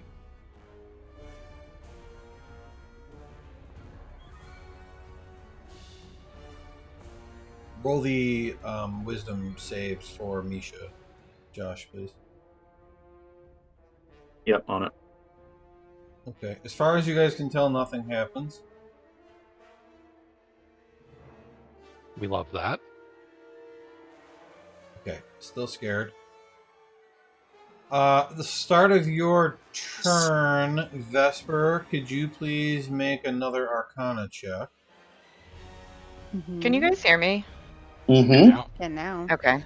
Roll the wisdom saves for Misha. Josh, please. Yep, on it. Okay. As far as you guys can tell, nothing happens. We love that. Okay. Still scared. The start of your turn, Vesper, could you please make another Arcana check? Can you guys hear me? Mm-hmm. Now, And now. Okay.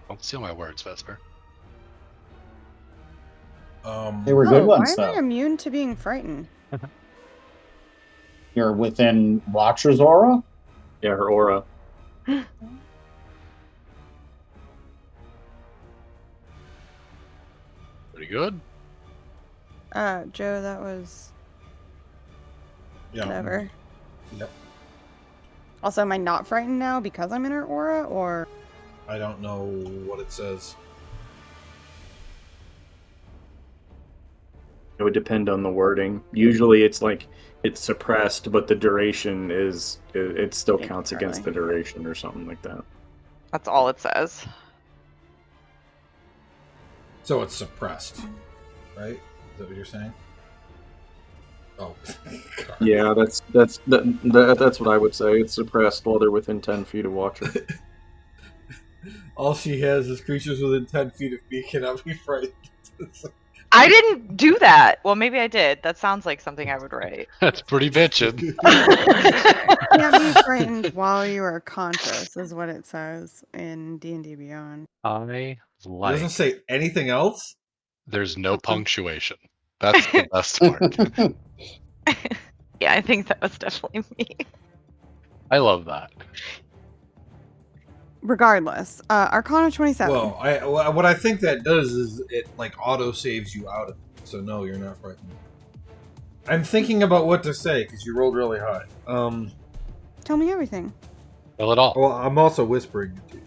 don't steal my words, Vesper. They were good Why ones, am I though. immune to being frightened? You're within Watcher's aura? Yeah, her aura. Pretty good. Joe, that was yeah. whatever. Yep. Also, am I not frightened now because I'm in her aura, or? I don't know what it says. It would depend on the wording. Usually it's like it's suppressed, but the duration it still counts against the duration or something like that. That's all it says. So it's suppressed, right? Is that what you're saying? Oh. Yeah, that's what I would say. It's suppressed while they're within 10 feet of Watcher. All she has is creatures within 10 feet of me cannot be frightened. I didn't do that. Well, maybe I did. That sounds like something I would write. That's pretty bitchin'. Can't be frightened while you are conscious, is what it says in D&D Beyond. I It like. doesn't say anything else? There's no punctuation. That's the best part. Yeah, I think that was definitely me. I love that. Regardless, Arcana 27. Well, what I think that does is it like auto saves you out of it. So no, you're not frightened. I'm thinking about what to say because you rolled really high. Tell me everything. Well, at all. Well, I'm also whispering it to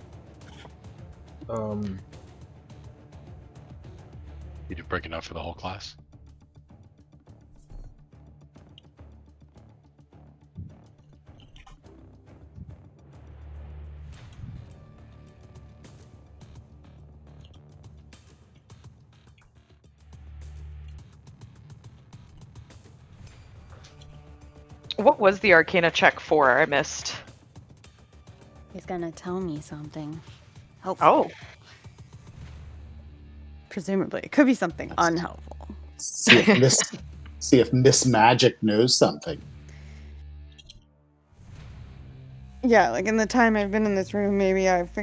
you. You do break enough for the whole class. What was the Arcana check for? I missed. He's gonna tell me something. Oh. Presumably, it could be something unhelpful. See if Miss Magic knows something. Yeah, like in the time I've been in this room, maybe I've